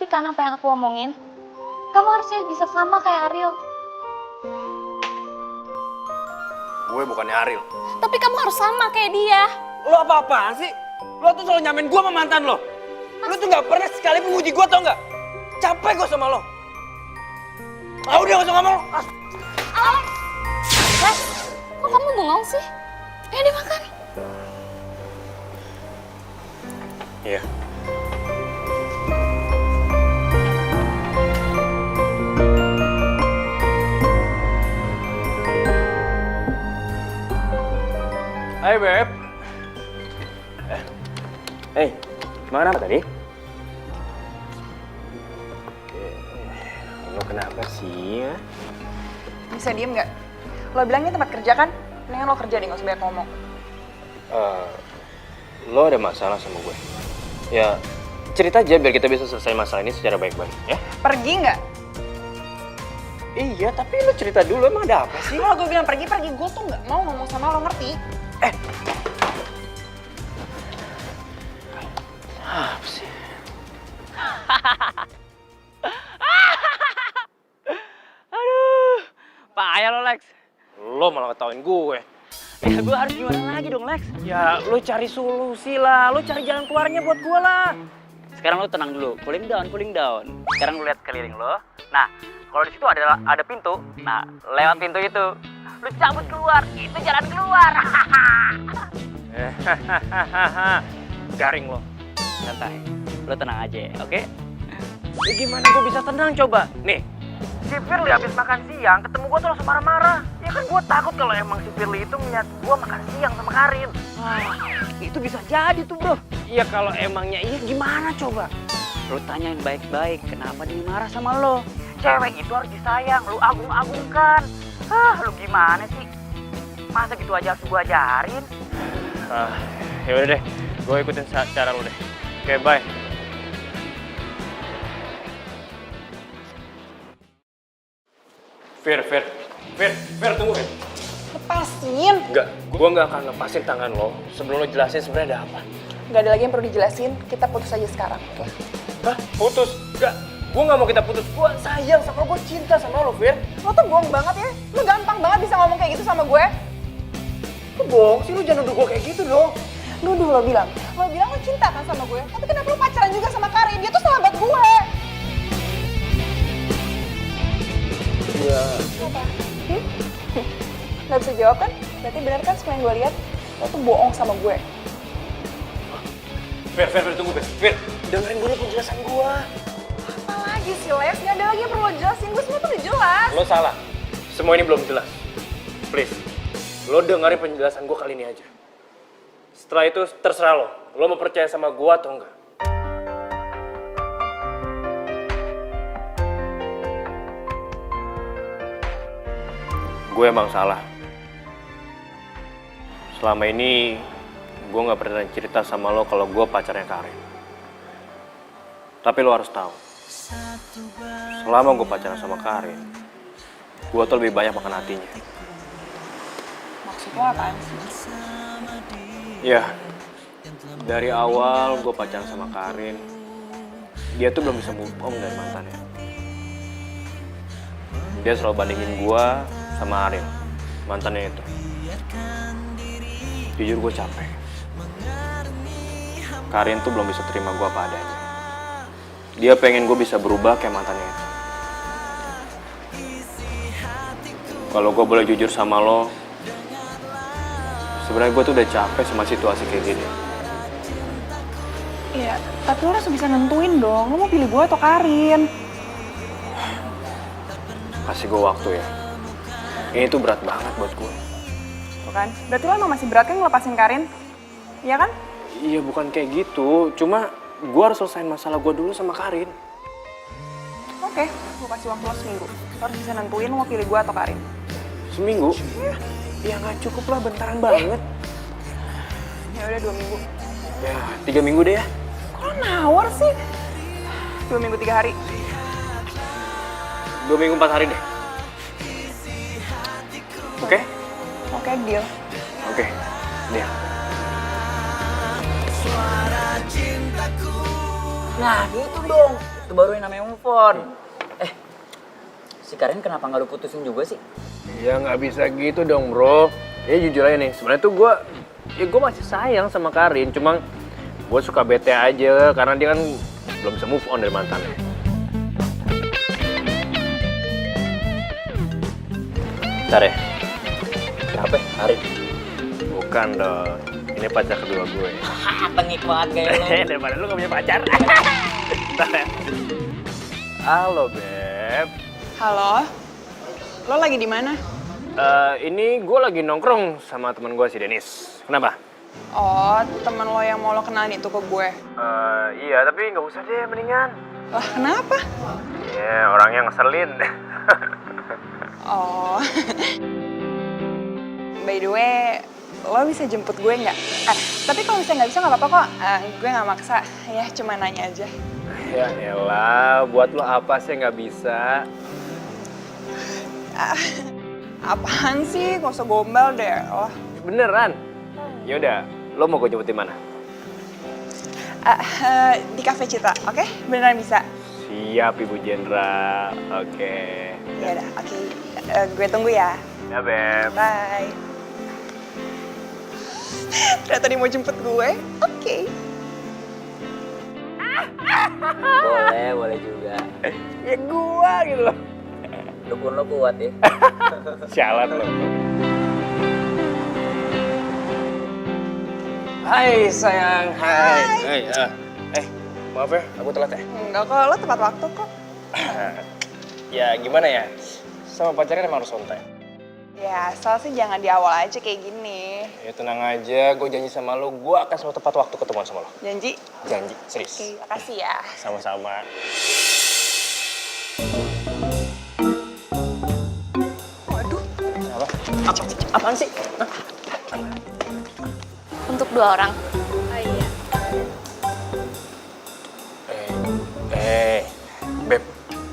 ngerti kan apa yang aku omongin? Kamu harusnya bisa sama kayak Ariel. Gue bukannya Ariel. Tapi kamu harus sama kayak dia. Lo apa-apaan sih? Lo tuh selalu nyamain gue sama mantan lo. Lo tuh gak pernah sekali menguji gue, tau gak? Capek gue sama lo. Ah udah, gak usah ngomong. Alex! Lex, kok kamu bengong sih? Ayo dimakan. Iya. Hai Beb. Hey, makan apa tadi? Lo kenapa sih ya? Bisa diem nggak? Lo bilangnya tempat kerja kan? Mendingan lo kerja deh, nggak usah banyak ngomong. Lo ada masalah sama gue? Ya, cerita aja biar kita bisa selesai masalah ini secara baik-baik, ya? Pergi nggak? Iya, tapi lo cerita dulu, emang ada apa sih? Kalau gue bilang pergi, gue tuh nggak mau ngomong sama lo, ngerti? Apa sih? Aduh, payah lo Lex. Lo malah ketawain gue. Ya gue harus gimana lagi dong Lex? Ya, lo cari solusi lah, lo cari jalan keluarnya buat gue lah. Sekarang lo tenang dulu, cooling down, cooling down. Sekarang lo lihat keliling lo. Nah, kalau di situ ada pintu. Nah, lewat pintu itu, lo cabut keluar. Itu jalan keluar. Garing lo. Santai, lo tenang aja, oke? Ya gimana gue bisa tenang coba? Nih, si Firly habis makan siang, ketemu gue tuh langsung marah-marah. Ya kan gue takut kalau emang si Firly itu melihat gue makan siang sama Karin. Itu bisa jadi tuh bro. Iya kalau emangnya iya gimana coba? Lo tanyain baik-baik, kenapa dia marah sama lo? Cewek itu harus disayang, lo agung-agungkan. Lo gimana sih? Masa gitu aja harus gue ajarin? Ya udah deh, gue ikutin cara lo deh. Oke, bye. Fir, tunggu Fir. Lepasin. Enggak, gue nggak akan lepasin tangan lo sebelum lo jelasin sebenarnya ada apa. Nggak ada lagi yang perlu dijelasin, kita putus aja sekarang. Hah? Putus? Enggak, gue nggak mau kita putus. Gue sayang sama lo, gue cinta sama lo, Fir. Lo tuh bohong banget ya. Lo gampang banget bisa ngomong kayak gitu sama gue. Kok bohong sih, lo jangan nuduh gue kayak gitu dong. Nuduh lo bilang lo cinta kan sama gue. Tapi kenapa lo pacaran juga sama Karin? Dia tuh sahabat gue. Iya. Apa? Nggak bisa jawab kan? Berarti benar kan semua yang gue lihat? Lo tuh bohong sama gue. Fir, tunggu Fir. Dengerin dulu penjelasan gue. Apa lagi sih, Les? Nggak ada lagi yang perlu lo jelasin. Gue semua tuh udah jelas. Lo salah. Semua ini belum jelas. Please, lo dengerin penjelasan gue kali ini aja. Setelah itu terserah lo. Lo mau percaya sama gue atau enggak? Gue emang salah. Selama ini gue gak pernah cerita sama lo kalau gue pacarnya Karin. Tapi lo harus tahu, selama gue pacaran sama Karin, gue tuh lebih banyak makan hatinya. Maksud lo apaan sih? Ya, dari awal gue pacaran sama Karin, dia tuh belum bisa move on dari mantannya. Dia selalu bandingin gue sama Ariel, mantannya itu. Jujur gue capek. Karin tuh belum bisa terima gue apa adanya. Dia pengen gue bisa berubah kayak mantannya itu. Kalau gue boleh jujur sama lo, sebenarnya gue tuh udah capek sama situasi kayak gini. Iya, tapi lo harus bisa nentuin dong. Lo mau pilih gue atau Karin? Kasih gue waktu ya. Ini tuh berat banget buat gue. Tuh kan? Berarti lo emang masih berat kan ngelepasin Karin? Iya kan? Iya bukan kayak gitu, cuma gue harus selesain masalah gue dulu sama Karin. Oke, gue kasih waktu lo seminggu. Lo harus bisa nentuin lo mau pilih gue atau Karin. Seminggu? Ya nggak cukup lah, bentaran banget. Ya udah 2 minggu. Ya 3 minggu deh ya. Kok lo nawar sih? 2 minggu 3 hari. 2 minggu 4 hari deh. Oke? Oke, deal. Oke, deal. Nah gitu dong, baru yang namanya move on. Si Karin kenapa nggak lu putusin juga sih? Ya nggak bisa gitu dong bro. Ya jujur aja nih, sebenarnya tuh gue masih sayang sama Karin. Cuma gue suka bete aja karena dia kan belum bisa move on dari mantannya. Bentar ya. Siapa? Karin? Bukan dong. Ini pacar kedua gue. Tengik banget kayak lu. Daripada lu gak punya pacar. Bentar ya. Halo Beb. Halo, lo lagi di mana? Ini gue lagi nongkrong sama teman gue si Denis. Kenapa? Oh, teman lo yang mau lo kenalin itu ke gue. Iya, tapi nggak usah deh, mendingan. Lah, kenapa? Ya, orangnya ngeselin. Oh. By the way, lo bisa jemput gue nggak? Tapi kalau misalnya nggak bisa nggak apa-apa kok. Gue nggak maksa. Ya, cuma nanya aja. Ya elah, buat lo apa sih nggak bisa? Apaan sih? Gak usah gombal deh. Oh. Beneran? Yaudah, lo mau gue jemput di mana? Di Cafe Citra, oke? Beneran bisa? Siap, Ibu Jenderal. Oke. Ya udah, oke. Gue tunggu ya. Ya, Beb. Bye. Ternyata dia mau jemput gue. Oke. Boleh juga. Ya gua gitu loh. Dukun lo kuat ya. Sialan lo. Hai sayang, hai. Maaf ya, aku telat ya. Enggak kok, lo tepat waktu kok. Ya gimana ya, sama pacarnya emang harus on time. Ya, asal sih jangan di awal aja kayak gini. Ya tenang aja, gue janji sama lo, gue akan selalu tepat waktu ketemuan sama lo. Janji? Janji, serius. Oke, makasih ya. Sama-sama. Waduh. Apa? Apaan sih? Hah? Untuk 2 orang. Beb,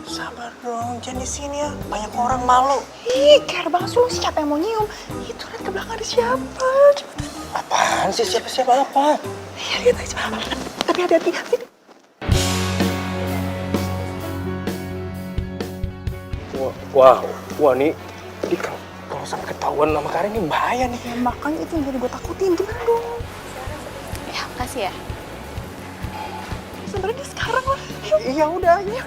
sabar dong, jangan di sini ya. Banyak orang malu. Ih, care banget lu, siapa yang mau nyium? Itu lihat ke belakang ada siapa? Cepetan. Apaan sih? Siapa apa? Iya, lihat aja. Tapi hati-hati. Wah nih, kalau sampai ketahuan sama Karin ini bahaya nih. Ya makanya itu yang jadi gue takutin, gimana dong? Ya, makasih ya. Sebenarnya sekarang lah. Iya udah, ya.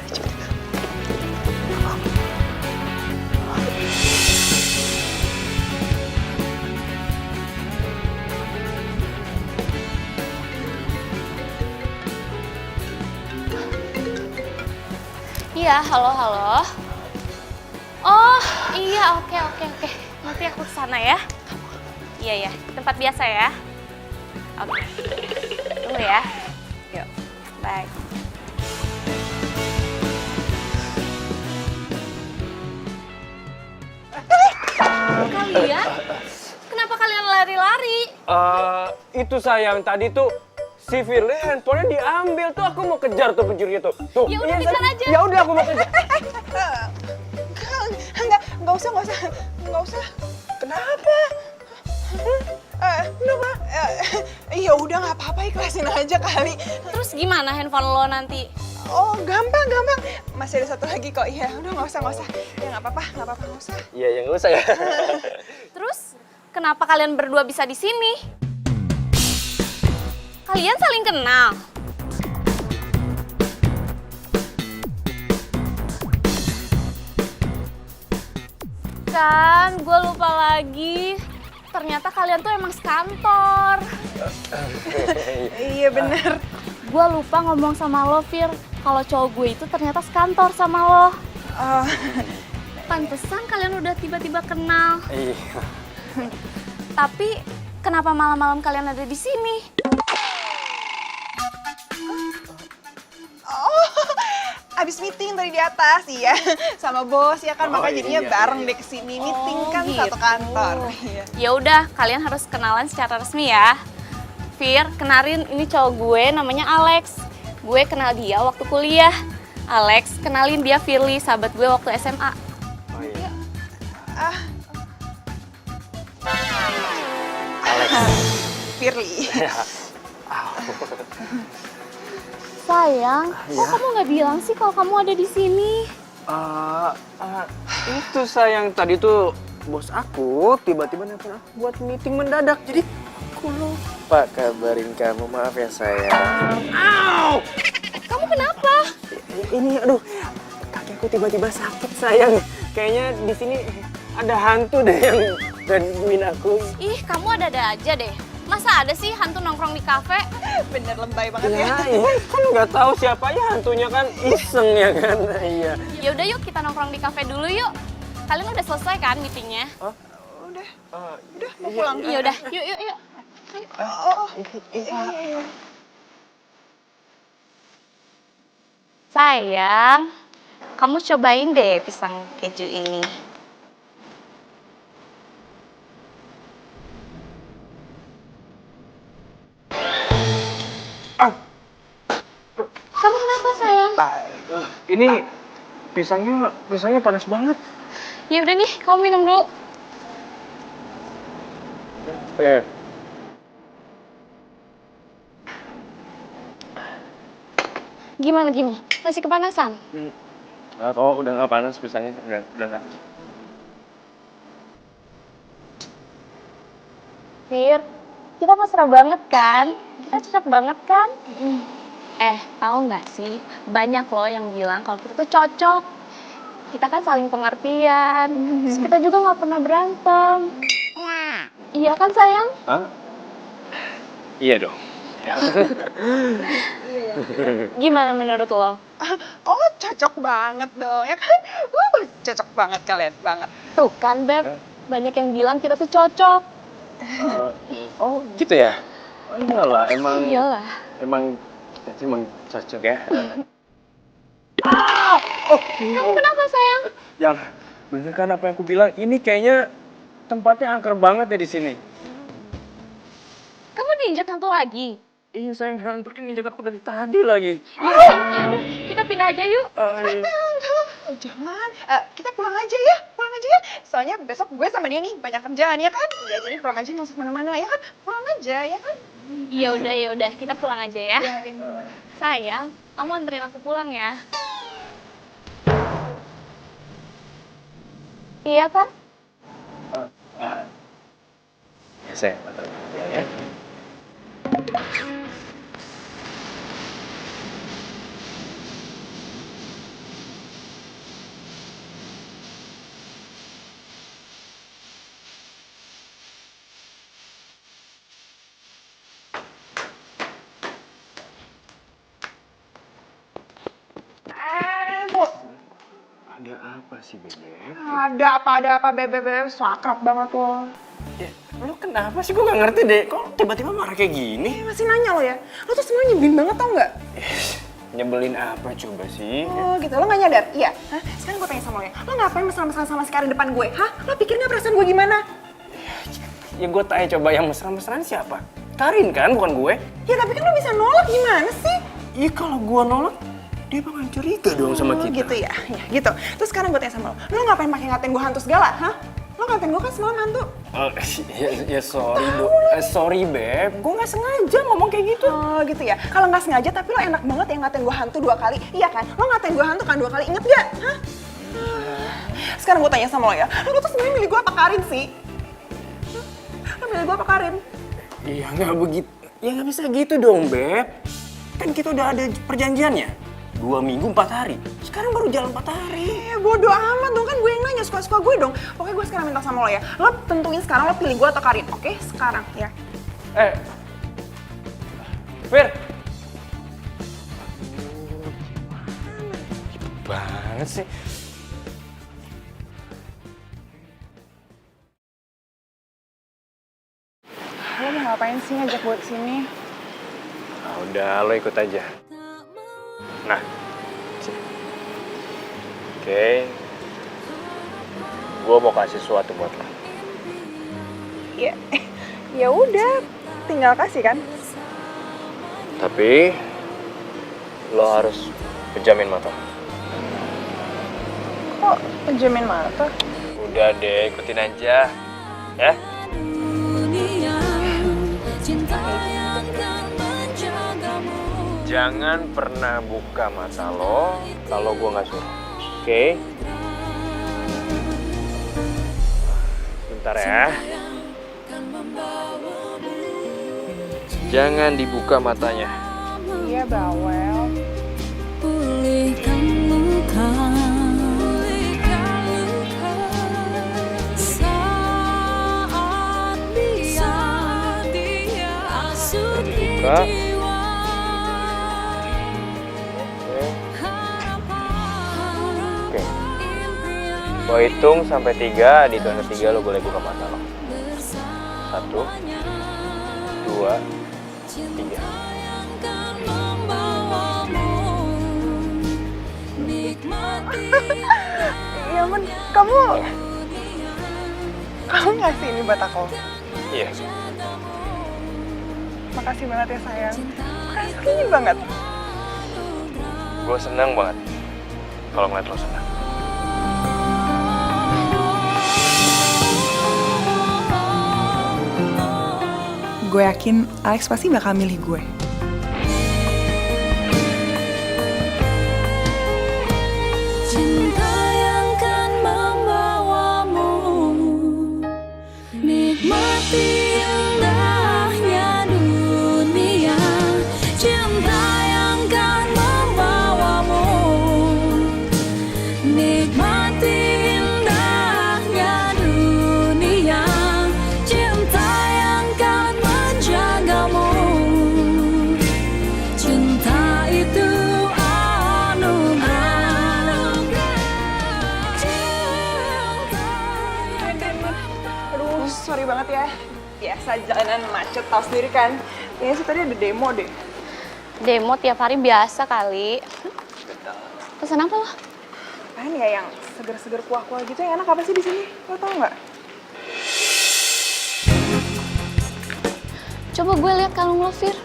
Iya, halo. Oh, iya, oke. Nanti aku kesana ya. Iya, tempat biasa ya. Oke. Tunggu ya. Yuk, bye. Kalian? Kenapa kalian lari-lari? Itu sayang, tadi tuh si Firly handphonenya diambil tuh, aku mau kejar tuh pencurinya tuh. Ya udah, kejar aja. Ya udah, aku mau kejar. Enggak usah. Kenapa? Kenapa? Ya udah nggak apa-apa, ikhlasin aja kali. Terus gimana handphone lo nanti? Oh, gampang. Masih ada satu lagi kok. Iya, udah nggak usah. Ya nggak apa-apa, nggak usah. Iya, yang nggak usah ya. Terus kenapa kalian berdua bisa di sini? Kalian saling kenal? Kan, gue lupa lagi. Ternyata kalian tuh emang sekantor. Iya bener. Gue lupa ngomong sama lo, Fir. Kalau cowok gue itu ternyata sekantor sama lo. Pantesan kalian udah tiba-tiba kenal. Iya. Tapi kenapa malam-malam kalian ada di sini? Abis meeting tadi di atas, iya. Sama bos, ya kan. Makanya jadinya bareng deh kesini. Meeting kan gitu. satu kantor. Iya. Ya udah, kalian harus kenalan secara resmi ya. Fir, kenalin ini cowok gue namanya Alex. Gue kenal dia waktu kuliah. Alex, kenalin dia Firly, sahabat gue waktu SMA. Oh iya. Firly. Sayang, kok kamu nggak bilang sih kalau kamu ada di sini? Itu sayang, tadi tuh bos aku tiba-tiba nelfon aku buat meeting mendadak. Jadi aku lupa kabarin kamu. Maaf ya sayang. Kamu kenapa? Ini aduh, kaki aku tiba-tiba sakit sayang. Kayaknya di sini ada hantu deh yang gangguin aku. Ih, kamu ada-ada aja deh. Masa ada sih hantu nongkrong di kafe? Bener lebay banget ya. Iya, kan nggak tahu siapa ya hantunya kan iseng ya kan. Iya. Ya udah yuk kita nongkrong di kafe dulu yuk. Kalian udah selesai kan meetingnya? Udah mau pulang. Ya udah, yuk. Sayang, kamu cobain deh pisang keju ini. Kamu kenapa sayang? Ini pisangnya panas banget. Ya udah nih, kamu minum dulu. Oke. Gimana? Masih kepanasan? Oh, udah nggak panas pisangnya, udah nggak. Fir, kita mesra banget kan? Kita cocok banget kan? Tahu nggak sih? Banyak loh yang bilang kalau kita tuh cocok. Kita kan saling pengertian. Terus kita juga nggak pernah berantem. Iya kan sayang? Hah? Iya dong. Gimana menurut lo? Oh, cocok banget dong, ya kan? Cocok banget kalian, banget. Tuh kan Beb, banyak yang bilang kita tuh cocok. Oh gitu ya? Oh, iyalah, emang cocok ya. Kamu kenapa sayang? Yang bener kan apa yang aku bilang? Ini kayaknya tempatnya angker banget ya di sini. Kamu diinjak hantu lagi? Iya sayang, hantu ini nginjak aku dari tadi lagi. Kita pindah aja yuk. Jangan, kita pulang aja ya. Soalnya besok gue sama dia nih banyak kerjaan ya kan? Ya, jadi pulang aja nggak usah kemana-mana ya kan? Pulang aja ya kan? Ya udah, kita pulang aja ya. Sayang, kamu anterin aku pulang ya. Iya kan? Ya sayang, ya. Ada apa sih, Bebek? Ada apa, Bebe, so akrab banget lo. Ya, lu kenapa sih? Gue gak ngerti deh. Kok tiba-tiba marah kayak gini? Masih nanya lo ya? Lo tuh semuanya nyebelin banget tau nggak? Nyebelin apa coba sih? Oh gitu, lo nggak nyadar? Iya? Hah? Sekarang gue tanya sama lo ya, lo ngapain mesra-mesra sama Sekarang depan gue? Hah? Lo pikir nggak perasaan gue gimana? Ya gue tanya coba yang mesra-mesraan siapa? Karin kan, bukan gue? Ya tapi kan lo bisa nolak gimana sih? Iya kalau gue nolak, dia bakal curiga dong sama kita. Gitu ya? Ya gitu. Terus sekarang gue tanya sama lo ngapain pakai ngatain gue hantu segala? Hah? Lo ngatain gue kan semalam hantu? Oh, ya sorry dong. Sorry Beb, gue gak sengaja ngomong kayak gitu. Oh gitu ya? Kalau nggak sengaja tapi lo enak banget ya ngatain gue hantu 2 kali. Iya kan? Lo ngatain gue hantu kan 2 kali, inget gak? Hah? Sekarang gue tanya sama lo ya, lo tuh sebenarnya milih gue apa Karin sih? Lo milih gue apa Karin? Iya gak begitu. Ya gak bisa gitu dong Beb. Kan kita udah ada perjanjiannya. 2 minggu 4 hari. Sekarang baru jalan 4 hari. Bodo amat dong, kan gue yang nanya, suka-suka gue dong. Pokoknya gue sekarang minta sama lo ya, lo tentuin sekarang lo pilih gue atau Karin, oke? Sekarang ya. Fir. Gitu banget sih. Lo mau ngapain sih ngajak gue kesini? Nah, udah lo ikut aja. Nah. Oke. Gue mau kasih sesuatu buat lo. Ya udah, tinggal kasih kan. Tapi lo harus pejamin mata. Kok penjamin mata? Udah deh, ikutin aja. Ya? Dunia, cinta yang akan menjagamu. jangan pernah buka mata lo kalau gue nggak suruh. Oke? Bentar ya. Jangan dibuka matanya. Iya, bawel. Pulihkan luka saat dia asut Buka. jiwa. Oke. Gue hitung sampai 3, di tanda 3 lo boleh buka mata lo. 1, 2, 3. Ya ampun, kamu ngasih ini buat aku. Iya. Makasih banget ya sayang. Makasih banget. Gue senang banget kalau ngeliat lo senang. Gue yakin Alex pasti bakal milih gue. Cinta yang kan membawamu nikmati indahnya dunia. Cinta yang kan membawamu nikmati indahnya dunia. Cinta yang kan menjagamu. Cinta itu Aduh, sorry banget ya. Biasa jalanan macet, tau sendiri kan. Kayaknya sih tadi ada demo deh. Demo tiap hari biasa kali. Pesan apa lo? Apaan ya yang seger-seger kuah-kuah gitu yang enak apa sih di sini? Lo tau nggak? Coba gue lihat kalung lo, Fir.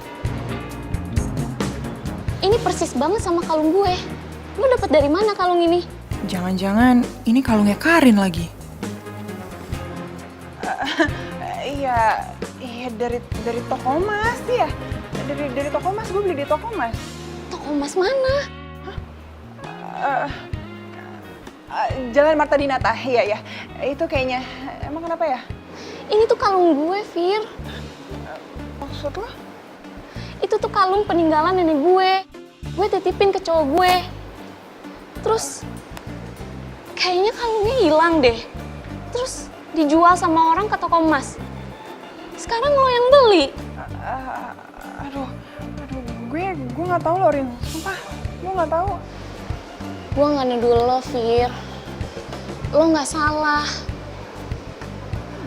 Ini persis banget sama kalung gue. Lo dapet dari mana kalung ini? Jangan-jangan ini kalungnya Karin lagi. Iya dari toko emas sih ya. Dari toko emas, gue beli di toko emas. Toko emas mana? Jalan Marta Dinata, iya ya. Itu kayaknya. Emang kenapa ya? Ini tuh kalung gue, Fir. Maksud lo? Itu tuh kalung peninggalan nenek gue. Gue titipin ke cowok gue. Terus kayaknya kalungnya hilang deh. Terus dijual sama orang ke toko emas. Sekarang lo yang beli. Aduh, gue nggak tahu loh, Rin. Sumpah, gue nggak tahu. Gue nggak nuduh lo, Fir. Lo nggak salah.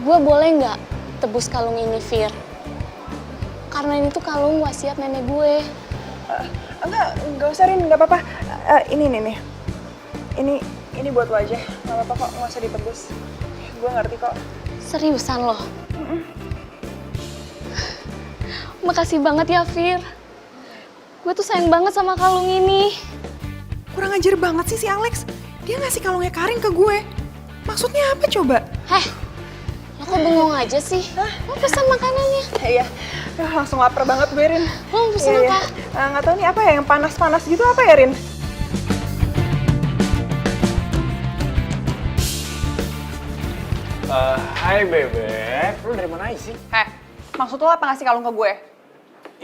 Gue boleh nggak tebus kalung ini, Fir? Karena ini tuh kalung wasiat nenek gue. Enggak usah, Rin, nggak apa-apa. Ini nih. Ini buat lo aja. Nggak apa-apa kok, nggak usah ditebus. Gue ngerti kok. Seriusan lo? Makasih banget ya, Fir. Gue tuh sayang banget sama kalung ini. Kurang ajar banget sih si Alex. Dia ngasih kalungnya Karin ke gue. Maksudnya apa coba? Heh, lo kok bengong aja sih? Lo pesan makanannya. Iya, langsung lapar banget gue, Rin. Lo mau pesen apa? Nggak tahu nih apa ya, yang panas-panas gitu apa ya, Rin? Hai Bebek, lu dari mana aja sih? Maksud lo apa ngasih kalung ke gue?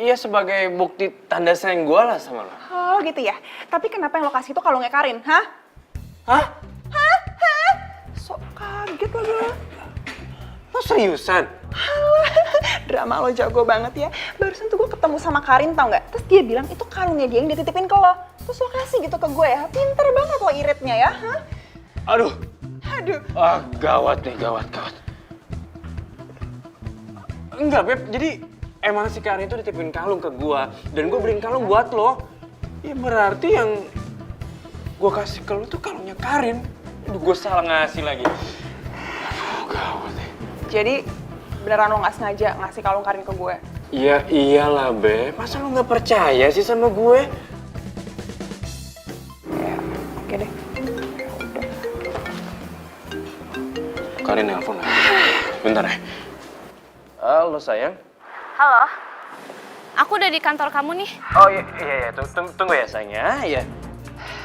Iya sebagai bukti tanda sayang gue lah sama lo. Oh gitu ya. Tapi kenapa yang lo kasih itu kalungnya Karin, hah? Hah? Sok kaget lagi lo. Lo seriusan? Drama lo jago banget ya. Barusan tuh gue ketemu sama Karin, tau nggak? Terus dia bilang itu kalungnya dia yang dititipin ke lo. Terus lo kasih gitu ke gue ya. Pinter banget lo iritnya ya, hah? Aduh. Gawat nih, gawat. Enggak, Beb. Jadi emang si Karin itu dititipin kalung ke gua dan gua beliin kalung buat lo. Ya berarti yang gua kasih ke lo tuh kalungnya Karin. Aduh, gua salah ngasih lagi. Aduh, gawat nih. Jadi beneran lo nggak sengaja ngasih kalung Karin ke gue? Ya iyalah, Beb. Masa lo nggak percaya sih sama gue? Ya, oke deh. Karin nelfon lagi. Bentar ya. Halo sayang. Halo? Aku udah di kantor kamu nih. Oh iya, tunggu ya sayang ya. Iya.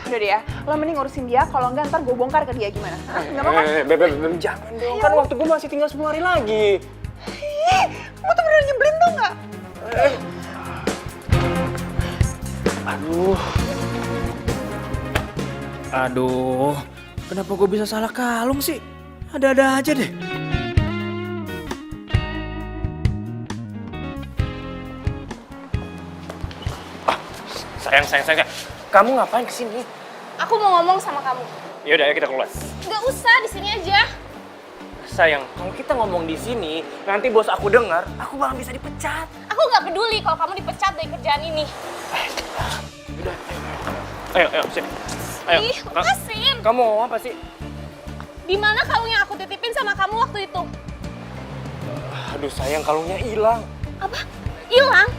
Udah deh ya, lo mending ngurusin dia, kalau enggak ntar gue bongkar ke dia gimana? Hah, nggak mau kan? Beb, jangan dong, kan waktu gue masih tinggal 10 hari lagi. Ih, kamu tuh bener nyebelin tau nggak? Aduh, kenapa gue bisa salah kalung sih? Ada-ada aja deh. Sayang. Kamu ngapain kesini? Aku mau ngomong sama kamu. Yaudah, ayo kita keluar. Nggak usah, di sini aja. Sayang, kalau kita ngomong di sini, nanti bos aku dengar, aku bakal bisa dipecat. Aku nggak peduli kalau kamu dipecat dari kerjaan ini. Udah, ayo, sini. Ayo. Ih, lepasin. Kamu mau apa sih? Di mana kalung yang aku titipin sama kamu waktu itu? Aduh sayang, kalungnya hilang. Apa? Hilang?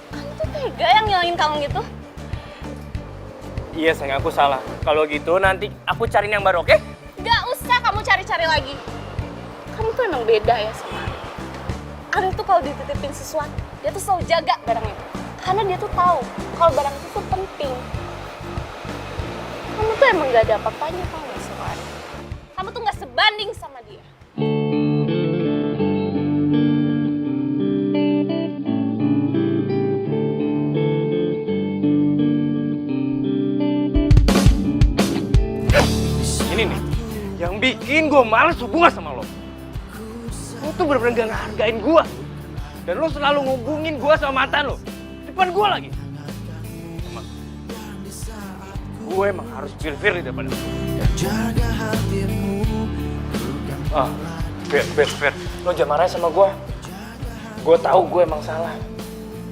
Kamu tuh tega yang ngilangin kalung itu? Iya sayang, aku salah. Kalau gitu nanti aku cariin yang baru, oke? Nggak usah kamu cari-cari lagi. Kamu tuh emang beda ya sama Ariel. Ariel tuh kalau dititipin sesuatu, dia tuh selalu jaga barang itu. Karena dia tuh tahu kalau barang itu tuh penting. Kamu tuh emang gak ada apa-apanya tau gak sama Ariel. Kamu tuh gak sebanding sama dia. Ini nih, yang bikin gue males hubungan sama lo. Lo tuh bener-bener gak ngehargain gue. Dan lo selalu ngubungin gue sama mantan lo. Depan gue lagi. Gue emang harus pilih daripada lo. Jaga hatimu. Ah, Fir, lo jangan marah sama gue. Gue tahu gue emang salah.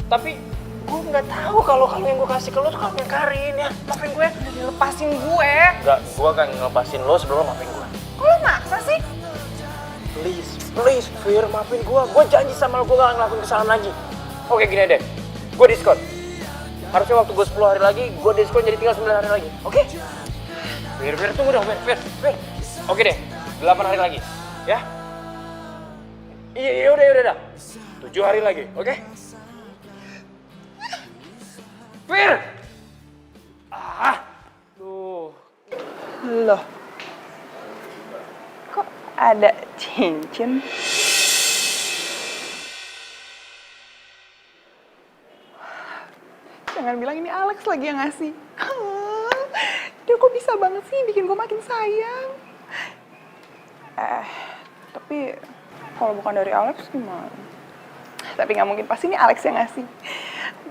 Tapi gue nggak tahu kalau yang gue kasih ke lo tuh kalung yang Karin ya. Maafin gue. Lepasin gue. Enggak, gue akan ngelepasin lo sebelum lo maafin gue. Kok lo maksa sih? Please, Fir, maafin gue. Gue janji sama lo, gue gak ngelakuin kesalahan lagi. Oke, gini deh. Gue diskon. Harusnya waktu gue 10 hari lagi, gue diskon jadi tinggal 9 hari lagi. Oke? Fir, tunggu dong, Fir. Oke deh, 8 hari lagi. Ya? Iya, udah. 7 hari lagi, oke? Fir! Tuh. Loh, kok ada cincin? Jangan bilang ini Alex lagi yang ngasih. Dia kok bisa banget sih bikin gue makin sayang. Tapi kalau bukan dari Alex gimana? Tapi nggak mungkin, pasti ini Alex yang ngasih.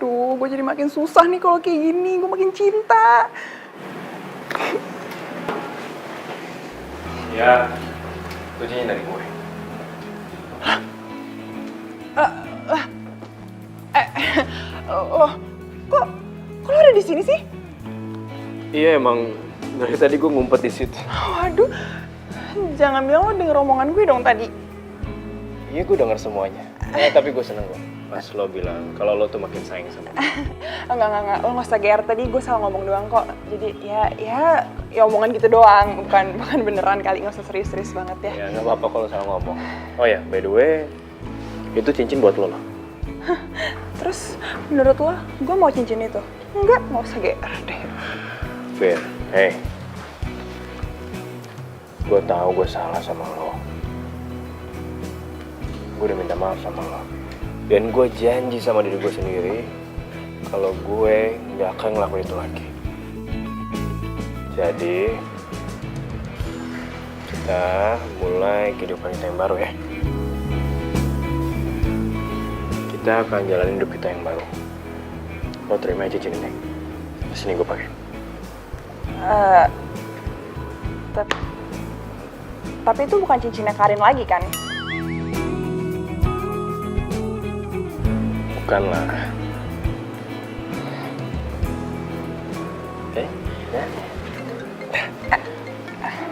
Duh, gue jadi makin susah nih kalau kayak gini. Gue makin cinta. Ya, itu cincin dari gue. Kok lo ada di sini sih? Iya, emang dari tadi gue ngumpet di situ. Waduh, jangan bilang lo denger omongan gue dong tadi. Iya, gue denger semuanya. Tapi gue seneng kok pas lo bilang kalau lo tuh makin sayang sama gue. Enggak, lo nggak usah GR, tadi gue salah ngomong doang kok. Jadi ya omongan gitu doang, bukan beneran kali, nggak usah serius-serius banget ya. Ya nggak apa-apa kalau salah ngomong. Oh ya, by the way, itu cincin buat lo loh. Terus menurut lo, gue mau cincin itu? Enggak usah GR deh. Fir, hey, gue tahu gue salah sama lo. Gue udah minta maaf sama lo. Dan gue janji sama diri gue sendiri kalau gue nggak akan ngelakuin itu lagi. Jadi kita mulai kehidupan kita yang baru ya. Kita akan jalanin hidup kita yang baru. Lo terima aja cincin ini. Sini gue pakai. Tapi itu bukan cincinnya Karin lagi kan? Bukan lah. Ya?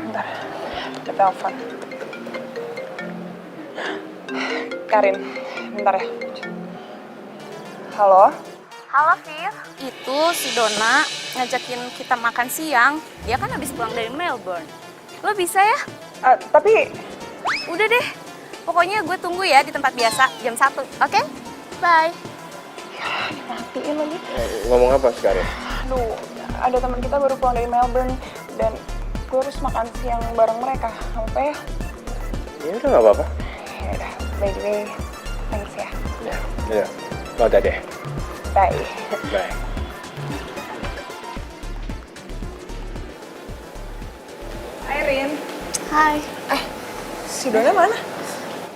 Bentar, ada telepon. Karin, bentar ya. Halo? Halo, Fir. Itu si Dona ngajakin kita makan siang. Dia kan habis pulang dari Melbourne. Lo bisa ya? Tapi... Udah deh. Pokoknya gue tunggu ya di tempat biasa, jam 1. Oke? Bye. Matiin lagi. Ngomong apa sekarang? Aduh, ada teman kita baru pulang dari Melbourne dan gue harus makan siang bareng mereka. Kamu apa ya? Ya udah nggak apa-apa. Ya udah, by the way, thanks ya. Ya, mau deh. Bye. Bye. Hai Rin. Hai, Si Dona mana?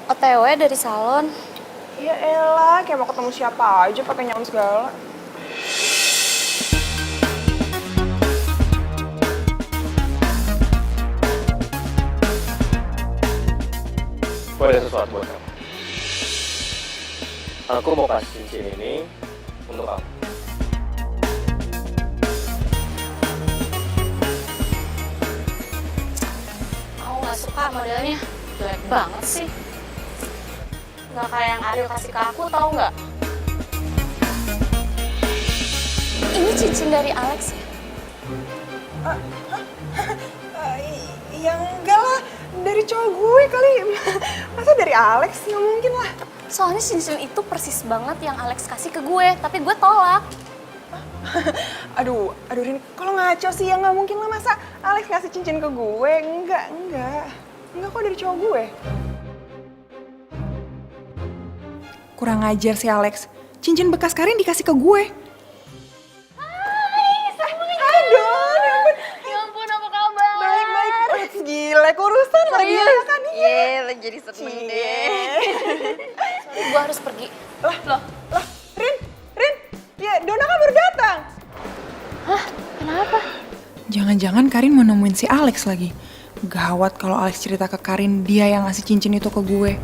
OTW dari salon. Ya elah, kayak mau ketemu siapa aja pakai nyaman segala. Gue ada sesuatu buat kamu. Aku mau kasih cincin ini untuk kamu. Aku nggak suka modelnya, jelek banget sih. Nggak kayak yang Ariel kasih ke aku, tau nggak? Ini cincin dari Alex ya? Ya enggak lah, dari cowok gue kali. Masa dari Alex? Nggak mungkin lah. Soalnya cincin itu persis banget yang Alex kasih ke gue, tapi gue tolak. Aduh Rin, kalau ngaco sih ya nggak mungkin lah, masa Alex ngasih cincin ke gue? Enggak kok dari cowok gue. Kurang ajar sih Alex, cincin bekas Karin dikasih ke gue. Hai Don, ya ampun. Ya ampun, apa kabar? Baik. Gila, urusan lagi ya kan? Iya, jadi seneng deh. Gue harus pergi. Lah, Rin, ya Dona kan baru datang. Hah? Kenapa? Jangan-jangan Karin mau nemuin si Alex lagi. Gawat kalau Alex cerita ke Karin dia yang ngasih cincin itu ke gue.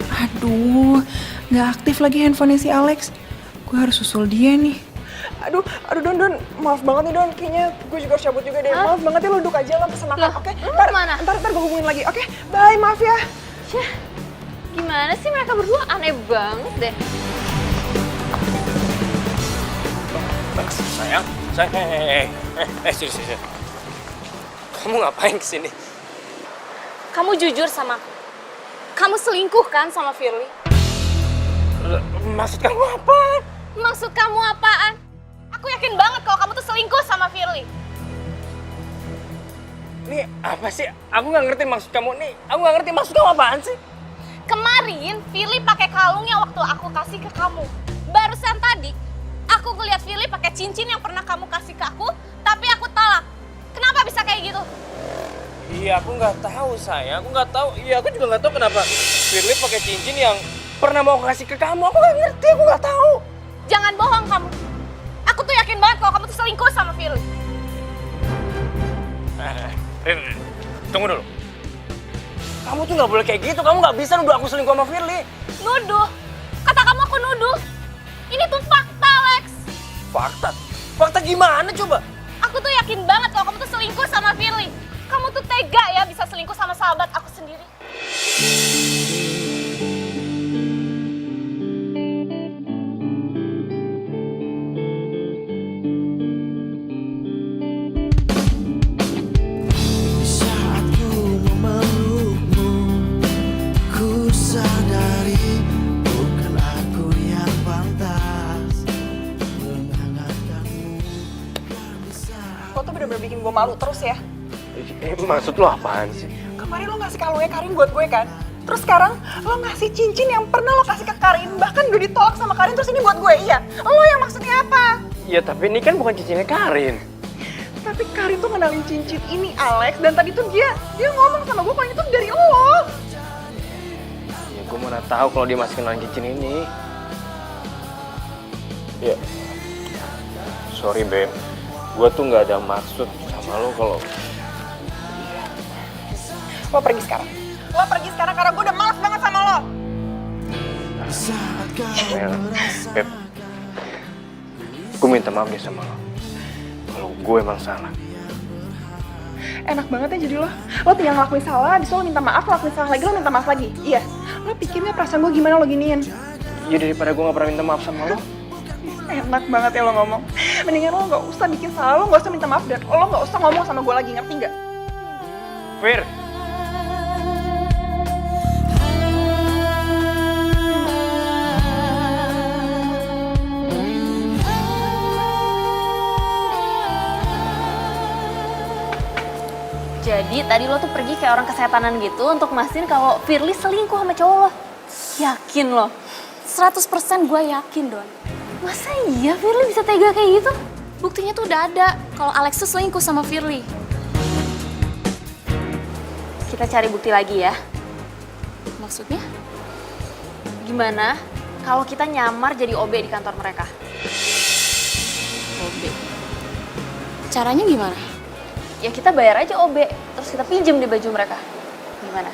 Aduh, nggak aktif lagi handphonenya si Alex. Gue harus susul dia nih. Aduh Don, maaf banget nih Don. Kayaknya gue juga harus cabut juga deh. Maaf banget ya, lo duduk aja, lo pesen makan, oke? Ntar gue hubungin lagi, oke? Bye, maaf ya. Syah, gimana sih mereka berdua? Aneh banget deh. Sayang, serius. Kamu ngapain kesini? Kamu jujur sama aku. Kamu selingkuh kan sama Firly? Maksud kamu apa? Maksud kamu apaan? Aku yakin banget kalau kamu tuh selingkuh sama Firly. Nih apa sih? Aku nggak ngerti maksud kamu nih. Aku nggak ngerti maksud kamu apaan sih? Kemarin Firly pakai kalungnya waktu aku kasih ke kamu. Barusan tadi aku ngeliat Firly pakai cincin yang pernah kamu kasih ke aku, tapi aku tolak. Kenapa bisa kayak gitu? Iya, aku nggak tahu sayang. Aku nggak tahu. Iya, aku juga nggak tahu kenapa Firly pakai cincin yang pernah mau kasih ke kamu. Aku nggak ngerti. Aku nggak tahu. Jangan bohong kamu. Aku tuh yakin banget kalau kamu tuh selingkuh sama Firly. Rin, tunggu dulu. Kamu tuh nggak boleh kayak gitu. Kamu nggak bisa nuduh aku selingkuh sama Firly. Nuduh? Kata kamu aku nuduh? Ini tuh fakta, Lex. Fakta? Fakta gimana coba? Aku tuh yakin banget kalau kamu tuh selingkuh sama Firly. Kamu tuh tega ya bisa selingkuh sama sahabat aku sendiri. Saat ku memelukmu, ku sadari bukan aku yang pantas menghangatkanmu. Lo tuh bener-bener bikin gue malu terus ya. Maksud lo apaan sih? Kemarin lo ngasih kalungnya Karin buat gue kan? Terus sekarang lo ngasih cincin yang pernah lo kasih ke Karin, bahkan udah ditolak sama Karin, terus ini buat gue, iya? Lo yang maksudnya apa? Ya tapi ini kan bukan cincinnya Karin. Tapi Karin tuh ngenalin cincin ini, Alex, dan tadi tuh dia ngomong sama gue kalau itu dari lo. Ya gue mana tahu kalau dia masih kenalin cincin ini. Ya, sorry Beb. Gue tuh nggak ada maksud sama lo kalau... Lo pergi sekarang. Lo pergi sekarang karena gue udah malas banget sama lo. Mel, Beb, gue minta maaf deh sama lo. Kalau gue emang salah. Enak banget ya jadi lo. Lo tinggal ngelakuin salah, abis lo minta maaf, ngelakuin salah lagi, lo minta maaf lagi. Iya. Lo pikirnya perasaan gue gimana lo giniin? Ya daripada gue nggak pernah minta maaf sama lo. Enak banget ya lo ngomong. Mendingan lo gak usah bikin salah, lo gak usah minta maaf, dan lo gak usah ngomong sama gue lagi, ngerti gak? Fir, Jadi tadi lo tuh pergi kayak orang kesetanan gitu untuk mastiin kalau Firly selingkuh sama cowok lo. Yakin lo? 100% gue yakin, Don. Masa iya Firly bisa tega kayak gitu? Buktinya tuh udah ada kalau Alex tuh selingkuh sama Firly. Kita cari bukti lagi ya. Maksudnya? Gimana kalau kita nyamar jadi OB di kantor mereka? OB? Caranya gimana? Ya kita bayar aja OB, terus kita pinjem di baju mereka. Gimana?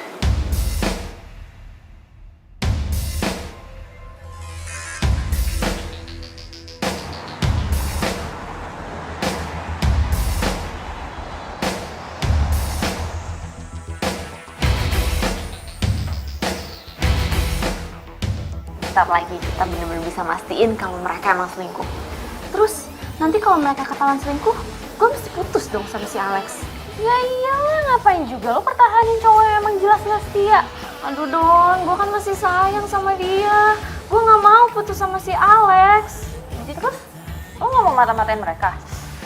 Bentar lagi kita bener-bener bisa mastiin kalau mereka emang selingkuh. Terus nanti kalau mereka ketahuan selingkuh, gue mesti putus dong sama si Alex. Ya iyalah, ngapain juga lo pertahanin cowok yang emang jelas gak setia. Aduh Don, gue kan masih sayang sama dia. Gue gak mau putus sama si Alex. Jadi terus, lo gak mau mata-matain mereka?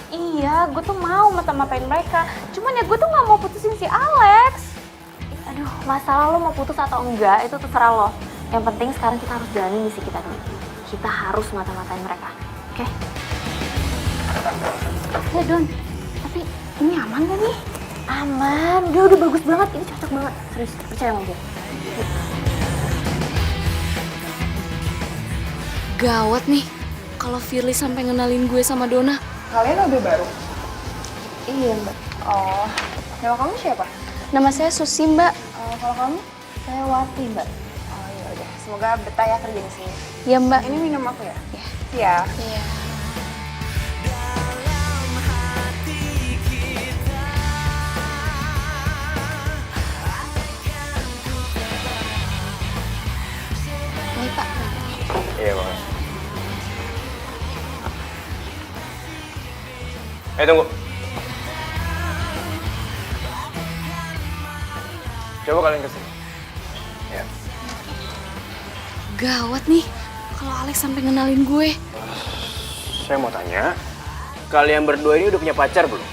Iya, gue tuh mau mata-matain mereka. Cuman ya gue tuh gak mau putusin si Alex. Aduh, masalah lo mau putus atau enggak, itu terserah lo. Yang penting sekarang kita harus jalani misi kita dulu. Kita harus mata-matain mereka, oke? Ya Don, tapi ini aman gak nih? Aman, dia udah bagus banget, ini cocok banget. Serius, percaya sama gue. Gawat nih, kalau Firly sampai ngenalin gue sama Donna. Kalian OB baru? Iya Mbak. Oh, nama kamu siapa? Nama saya Susi Mbak. Kalau kamu? Saya Wati Mbak. Oh iya udah, semoga betah ya kerja di sini. Iya Mbak. Ini minum aku ya? Iya. Iya. Ini Pak. Iya bang. Tunggu. Coba kalian kesini. Ya. Gawat nih, kalau Alex sampai ngenalin gue. Saya mau tanya, kalian berdua ini udah punya pacar belum?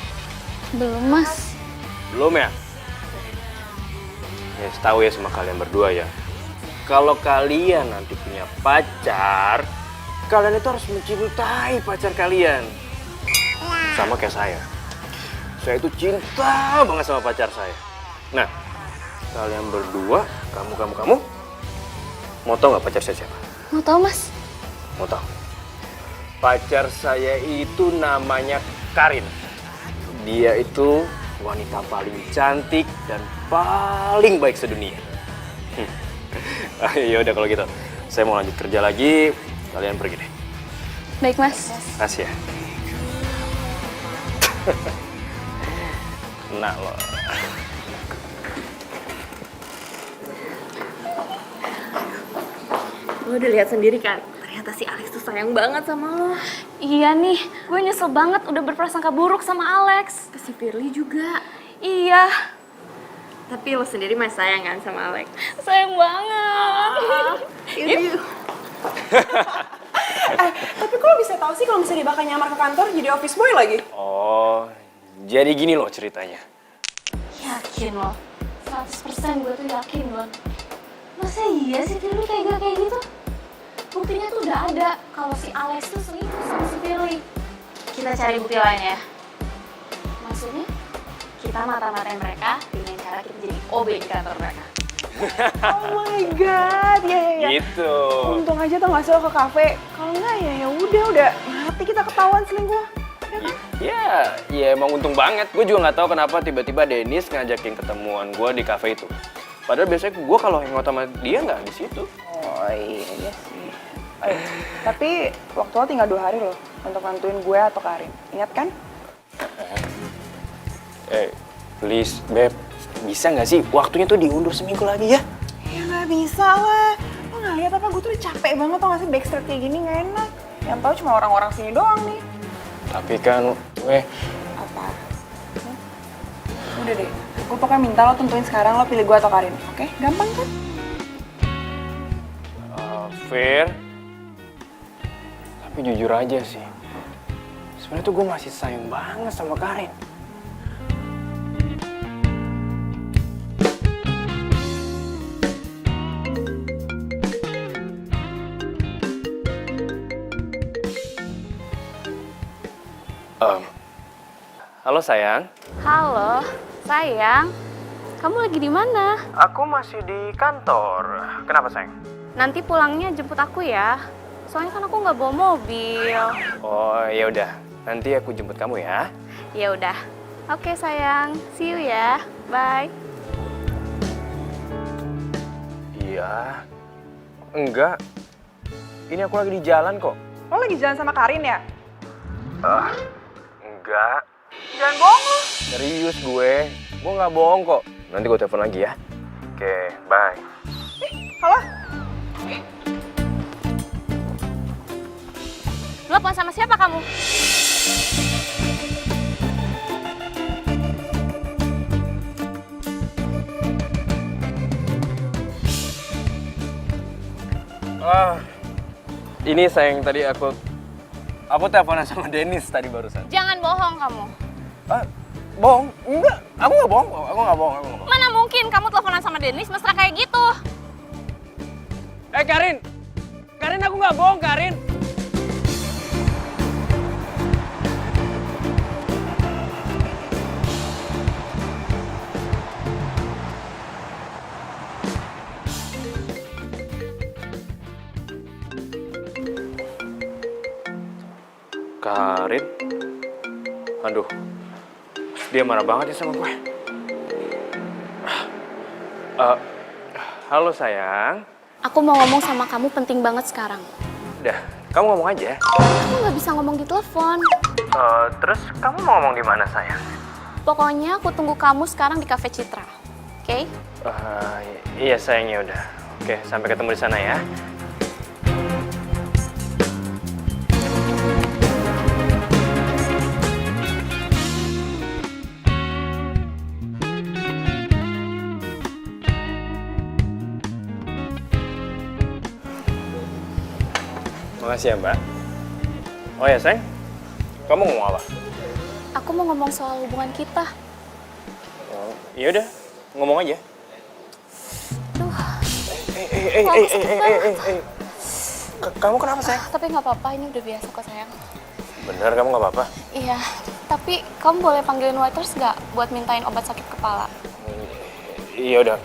Belum Mas. Belum ya? Ya, tahu ya sama kalian berdua ya. Kalau kalian nanti punya pacar, kalian itu harus mencintai pacar kalian. Sama kayak saya. Saya itu cinta banget sama pacar saya. Nah, kalian berdua, kamu, mau tau nggak pacar saya siapa? Mau tahu Mas? Mau tahu? Pacar saya itu namanya Karin. Dia itu wanita paling cantik dan paling baik sedunia. Ya udah kalau gitu, saya mau lanjut kerja lagi. Kalian pergi deh. Baik Mas. Kasih ya. Nah lo. Lo udah lihat sendiri kan? Ternyata si Alex tuh sayang banget sama lo. Iya nih, gue nyesel banget udah berprasangka buruk sama Alex. Ke si Firly juga. Iya. Tapi lo sendiri masih sayang kan sama Alex? Sayang banget. Tapi kok lo bisa tahu sih kalau misalnya dia bakal nyamar ke kantor jadi office boy lagi? Oh, jadi gini loh ceritanya. Yakin lo? 100% gue tuh yakin Don. Masa iya sih Firly kayak gitu? Buktinya tuh udah ada kalau si Alex tuh selingkuh sama si Firly. Kita cari bukti lainnya. Maksudnya? Kita mata-matain mereka dengan cara kita jadi OB di kantor mereka. Oh my god, ya. Gitu. Untung aja tuh nggak sih lo ke kafe. Kalau nggak ya udah mati kita ketahuan selingkuh. Ya emang untung banget. Gue juga nggak tahu kenapa tiba-tiba Dennis ngajakin ketemuan gue di kafe itu. Padahal biasanya gue kalau hangout sama dia nggak di situ. Oh iya sih. Tapi waktu lo tinggal 2 hari loh untuk nentuin gue atau Karin. Ingat kan? Please, Beb. Bisa nggak sih waktunya tuh diundur seminggu lagi ya? Ya nggak bisa lah. Lo nggak lihat apa? Gue tuh udah capek banget tau nggak sih backstreet kayak gini nggak enak. Yang tahu cuma orang-orang sini doang nih. Tapi kan, Apa? Udah deh. Gue pokoknya minta lo tentuin sekarang lo pilih gue atau Karin. Oke? Gampang kan? Fair. Tapi jujur aja sih. Sebenarnya tuh gue masih sayang banget sama Karin. Halo sayang. Halo, sayang. Kamu lagi di mana? Aku masih di kantor. Kenapa sayang? Nanti pulangnya jemput aku ya. Soalnya kan aku nggak bawa mobil. Oh ya udah, nanti aku jemput kamu ya. Ya udah. Oke sayang, see you ya. Bye. Iya. Enggak. Ini aku lagi di jalan kok. Lo lagi jalan sama Karin ya? Enggak. Jangan bohong lo. Serius gue nggak bohong kok. Nanti gue telepon lagi ya. Oke, bye. Halo? Telepon sama siapa kamu? Ini sayang tadi aku teleponan sama Dennis tadi barusan. Jangan bohong kamu. Bohong? Enggak, aku nggak bohong. Aku nggak bohong. Mana mungkin kamu teleponan sama Dennis mesra kayak gitu? Karin, aku nggak bohong, Karin. Karin? Aduh, dia marah banget ya sama gue. Halo sayang. Aku mau ngomong sama kamu penting banget sekarang. Udah, kamu ngomong aja. Aku nggak bisa ngomong di telepon. Terus kamu mau ngomong di mana sayang? Pokoknya aku tunggu kamu sekarang di Cafe Citra. Oke? Iya sayangnya udah. Oke, sampai ketemu di sana ya. Makasih ya Mbak. Oh ya sayang, kamu ngomong apa? Aku mau ngomong soal hubungan kita. Iya udah, ngomong aja. Duh, Kamu kenapa sayang? tapi nggak apa-apa, ini udah biasa kok sayang. Bener kamu nggak apa-apa? Iya, tapi kamu boleh panggilin waiters nggak buat mintain obat sakit kepala? Iya udah,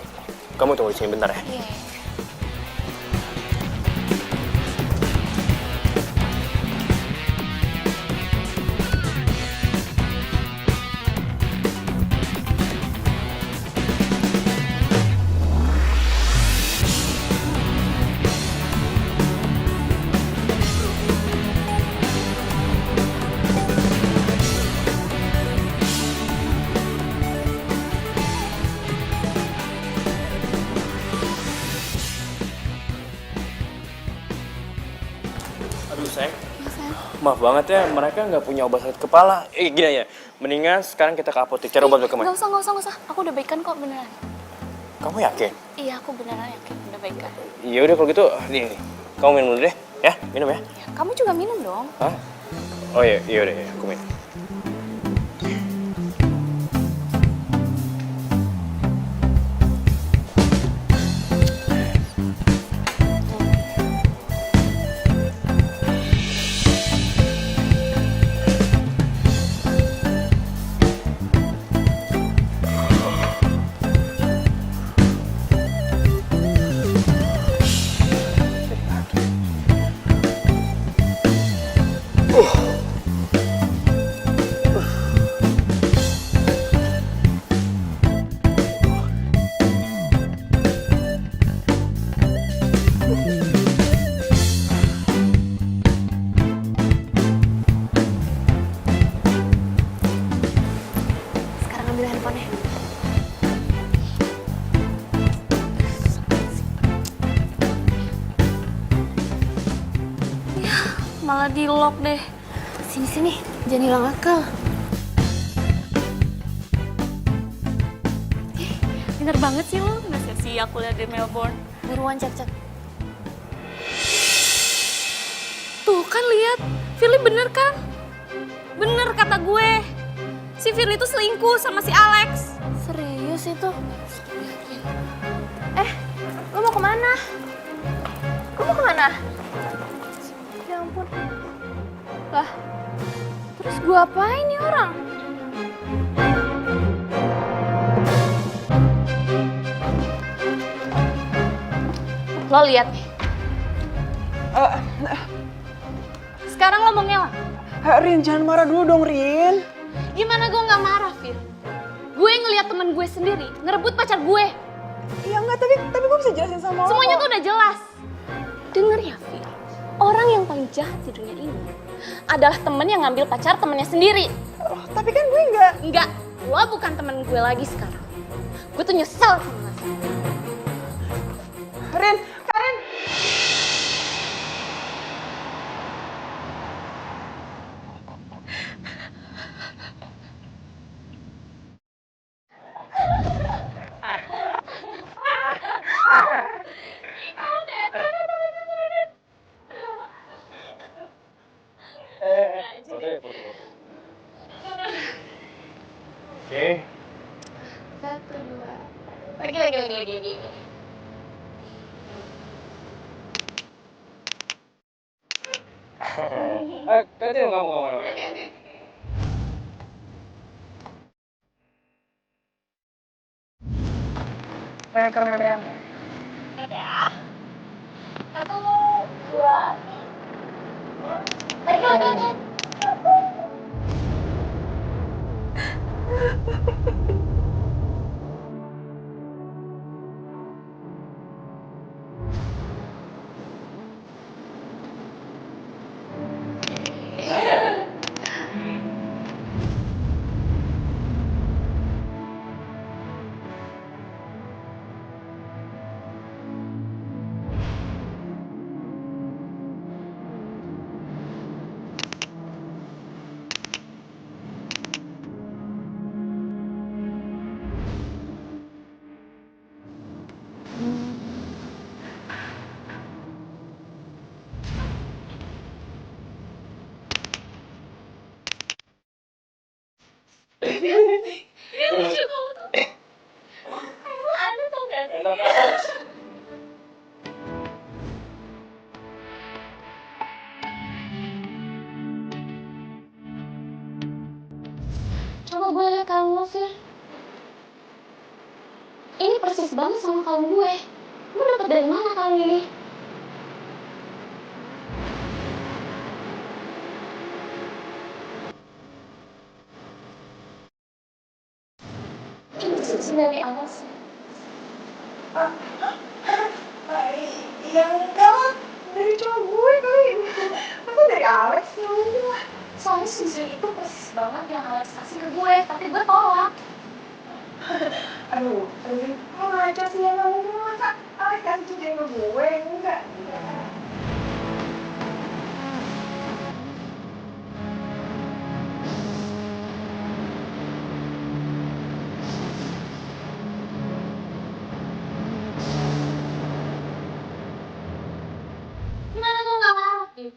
kamu tunggu di sini bentar ya. Iya. Aduh sayang, maaf banget ya, mereka nggak punya obat sakit kepala. Gini ya, mendingan sekarang kita ke apotek cari obat kemana? Nggak usah. Aku udah baikan kok beneran. Kamu yakin? Iya, aku beneran yakin udah baikan. Iya udah kalau gitu, nih, kamu minum dulu deh, ya, minum ya. Ya, kamu juga minum dong. Hah? Oh iya udah, ya, aku minum. Sekarang ambil handphonenya. Ya, malah di lock deh. Sini, jangan hilang akal. Bener banget sih lo, udah siap-siap kuliah di Melbourne. Buruan cek. Tuh kan lihat, Firly bener kan? Bener kata gue. Si Firly itu selingkuh sama si Alex. Serius itu? Lo mau kemana? Lo mau kemana? Ya ampun. Lah, terus gue Gua apain nih orang? Lo lihat nih. Sekarang lo mau ngelak? Rin, jangan marah dulu dong, Rin. Gimana gue nggak marah, Fir? Gue ngeliat temen gue sendiri ngerebut pacar gue. Iya enggak, tapi gue bisa jelasin sama lo. Semuanya tuh udah jelas. Dengar ya, Fir. Orang yang paling jahat di dunia ini adalah temen yang ngambil pacar temennya sendiri. Oh, tapi kan gue enggak. Enggak, lo bukan temen gue lagi sekarang. Gue tuh nyesel sama lo. Rin, Karin. Oke. Satu, dua. Lagi. Kecil kamu. Satu, dua. Lagi. Coba gue liat kalung lo, Fir. Ini persis banget sama kalung gue. Lo dapet dari mana kalung ini? Ini cincin dari awal sih. Ya enggak lah, dari cowok gue kali. Aku dari Alex namanya. Soalnya cincin itu persis banget yang Alex kasih ke gue, tapi gue tolak. Aduh, lo ngaca sih ya kamu masa Alex kasih cincin ke gue? Enggak. Gimana gue gak marah, Fir?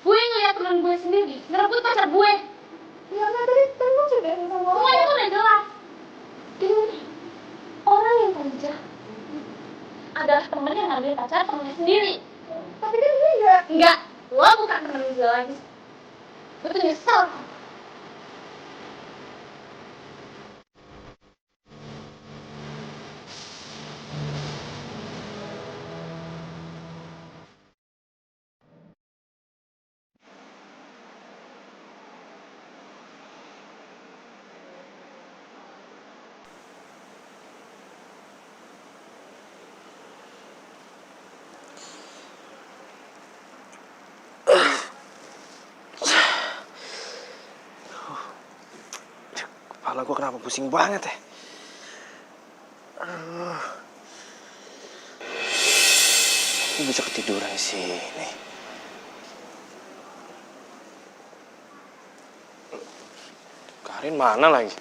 Gue ngeliat temen gue sendiri ngerebut pacar gue. Ya enggak, tadi lo cerita sama lo. Semuanya tuh udah jelas. Dengar, orang yang paling jahat adalah temen yang ngambil pacar temennya sendiri. Tapi kan gue enggak. Enggak, lo bukan temen gue lagi. Gue tuh nyesel. Kepala gue kenapa pusing banget ya? Gue bisa ketiduran di sini. Karin mana lagi?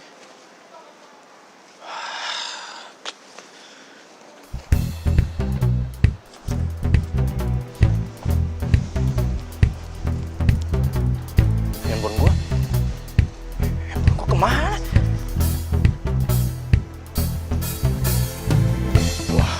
Handphone gue? Handphone gue kemana? Wah.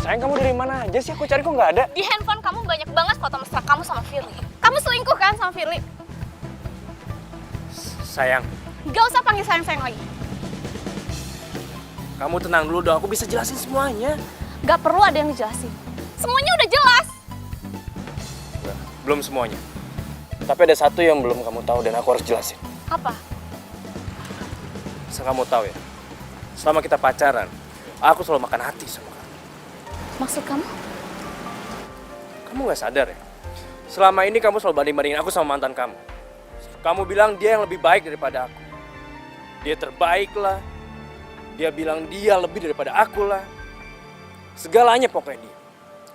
Sayang, kamu dari mana aja sih? Aku cari kok nggak ada. Di handphone kamu banyak banget foto mesra kamu sama Firly. Kamu selingkuh kan sama Firly? Sayang, Gak usah panggil sayang-sayang lagi. kamu tenang dulu dong. Aku bisa jelasin semuanya. Gak perlu ada yang dijelasin. Semuanya udah jelas. Belum semuanya. Tapi ada satu yang belum kamu tahu dan aku harus jelasin. Apa? Asal kamu tahu ya, selama kita pacaran, aku selalu makan hati sama kamu. Maksud kamu? Kamu nggak sadar ya? Selama ini kamu selalu banding-bandingin aku sama mantan kamu. Kamu bilang dia yang lebih baik daripada aku. Dia terbaik lah. Dia bilang dia lebih daripada aku lah. Segalanya pokoknya dia.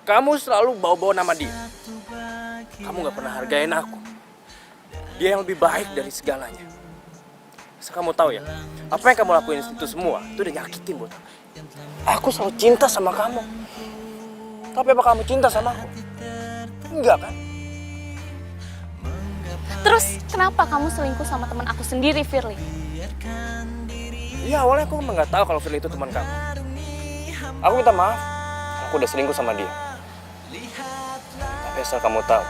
Kamu selalu bawa-bawa nama dia. Kamu nggak pernah hargain aku. Dia yang lebih baik dari segalanya. Asal kamu tahu ya, apa yang kamu lakuin itu semua, itu udah nyakitin buat aku. Aku selalu cinta sama kamu. Tapi apa kamu cinta sama aku? Enggak kan? Terus kenapa kamu selingkuh sama teman aku sendiri, Firly? Iya, awalnya aku emang nggak tahu kalau Firly itu teman kamu. Aku minta maaf, aku udah selingkuh sama dia. Tapi asal kamu tahu,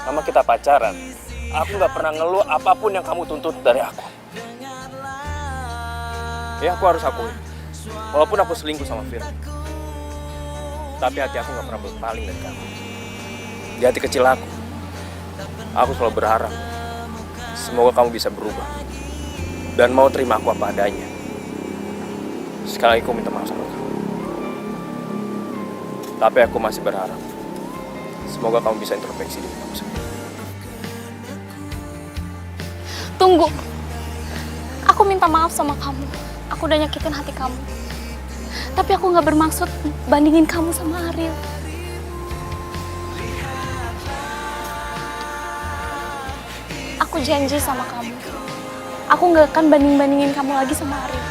sama kita pacaran, aku nggak pernah ngeluh apapun yang kamu tuntut dari aku. Ya, aku harus akui, walaupun aku selingkuh sama Firly, tapi hati aku nggak pernah berpaling dari kamu. Di hati kecil aku selalu berharap semoga kamu bisa berubah dan mau terima aku apa adanya. Sekali lagi aku minta maaf sama kamu. Tapi aku masih berharap semoga kamu bisa introspeksi diri kamu sendiri. Tunggu. Aku minta maaf sama kamu. Aku udah nyakitin hati kamu. Tapi aku nggak bermaksud bandingin kamu sama Ariel. Aku janji sama kamu. Aku nggak akan banding-bandingin kamu lagi sama Ariel.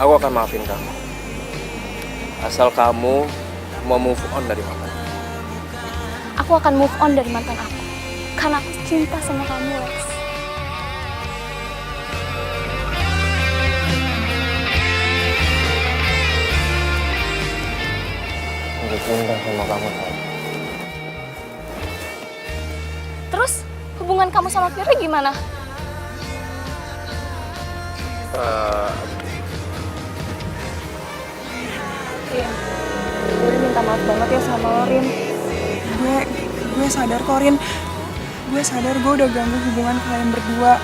Aku akan maafin kamu. Asal kamu mau move on dari mantan. Aku akan move on dari mantan aku. Karena aku cinta sama kamu, Lex. Aku cinta sama kamu, sayang. Terus hubungan kamu sama Firly gimana? Iya, gue minta maaf banget ya sama lo, Rin. Gue sadar kok, Rin. Gue sadar gue udah ganggu hubungan kalian berdua.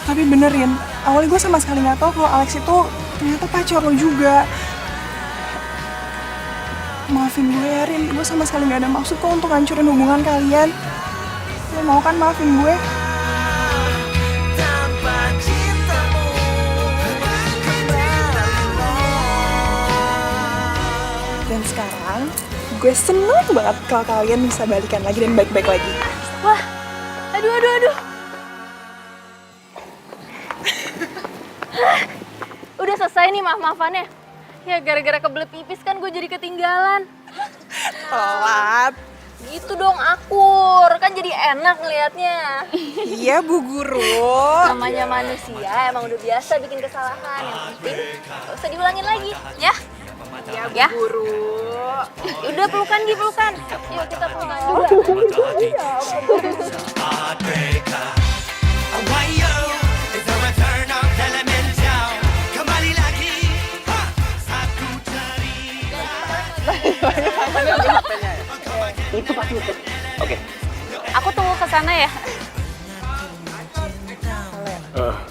Tapi bener, Rin, awalnya gue sama sekali gak tahu kalau Alex itu ternyata pacar lo juga. Maafin gue ya, Rin. Gue sama sekali gak ada maksud kok untuk hancurin hubungan kalian. Lo mau kan maafin gue? Dan sekarang, gue seneng banget kalau kalian bisa balikan lagi dan baik-baik lagi. Wah, aduh. Udah selesai nih maaf-maafannya. Ya gara-gara kebelet pipis kan gue jadi ketinggalan. Telat. Gitu dong akur, kan jadi enak ngelihatnya. Iya, Bu Guru. Namanya manusia emang udah biasa bikin kesalahan. Yang penting gak usah diulangin lagi, ya? Ya, Bu Guru. Udah pelukan, pelukan. Yuk kita pelukan juga. Heartbreaker. Why yo? Is there a turn of elemental? Kembali lagi. Aku cerita. Itu pasti itu. Oke. Aku tunggu ke sana ya.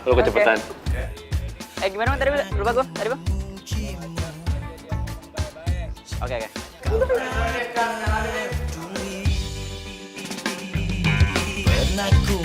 Lu kecepatan. Gimana Bang tadi? Lupa gue. Tadi Bang. Oke. Pernah ku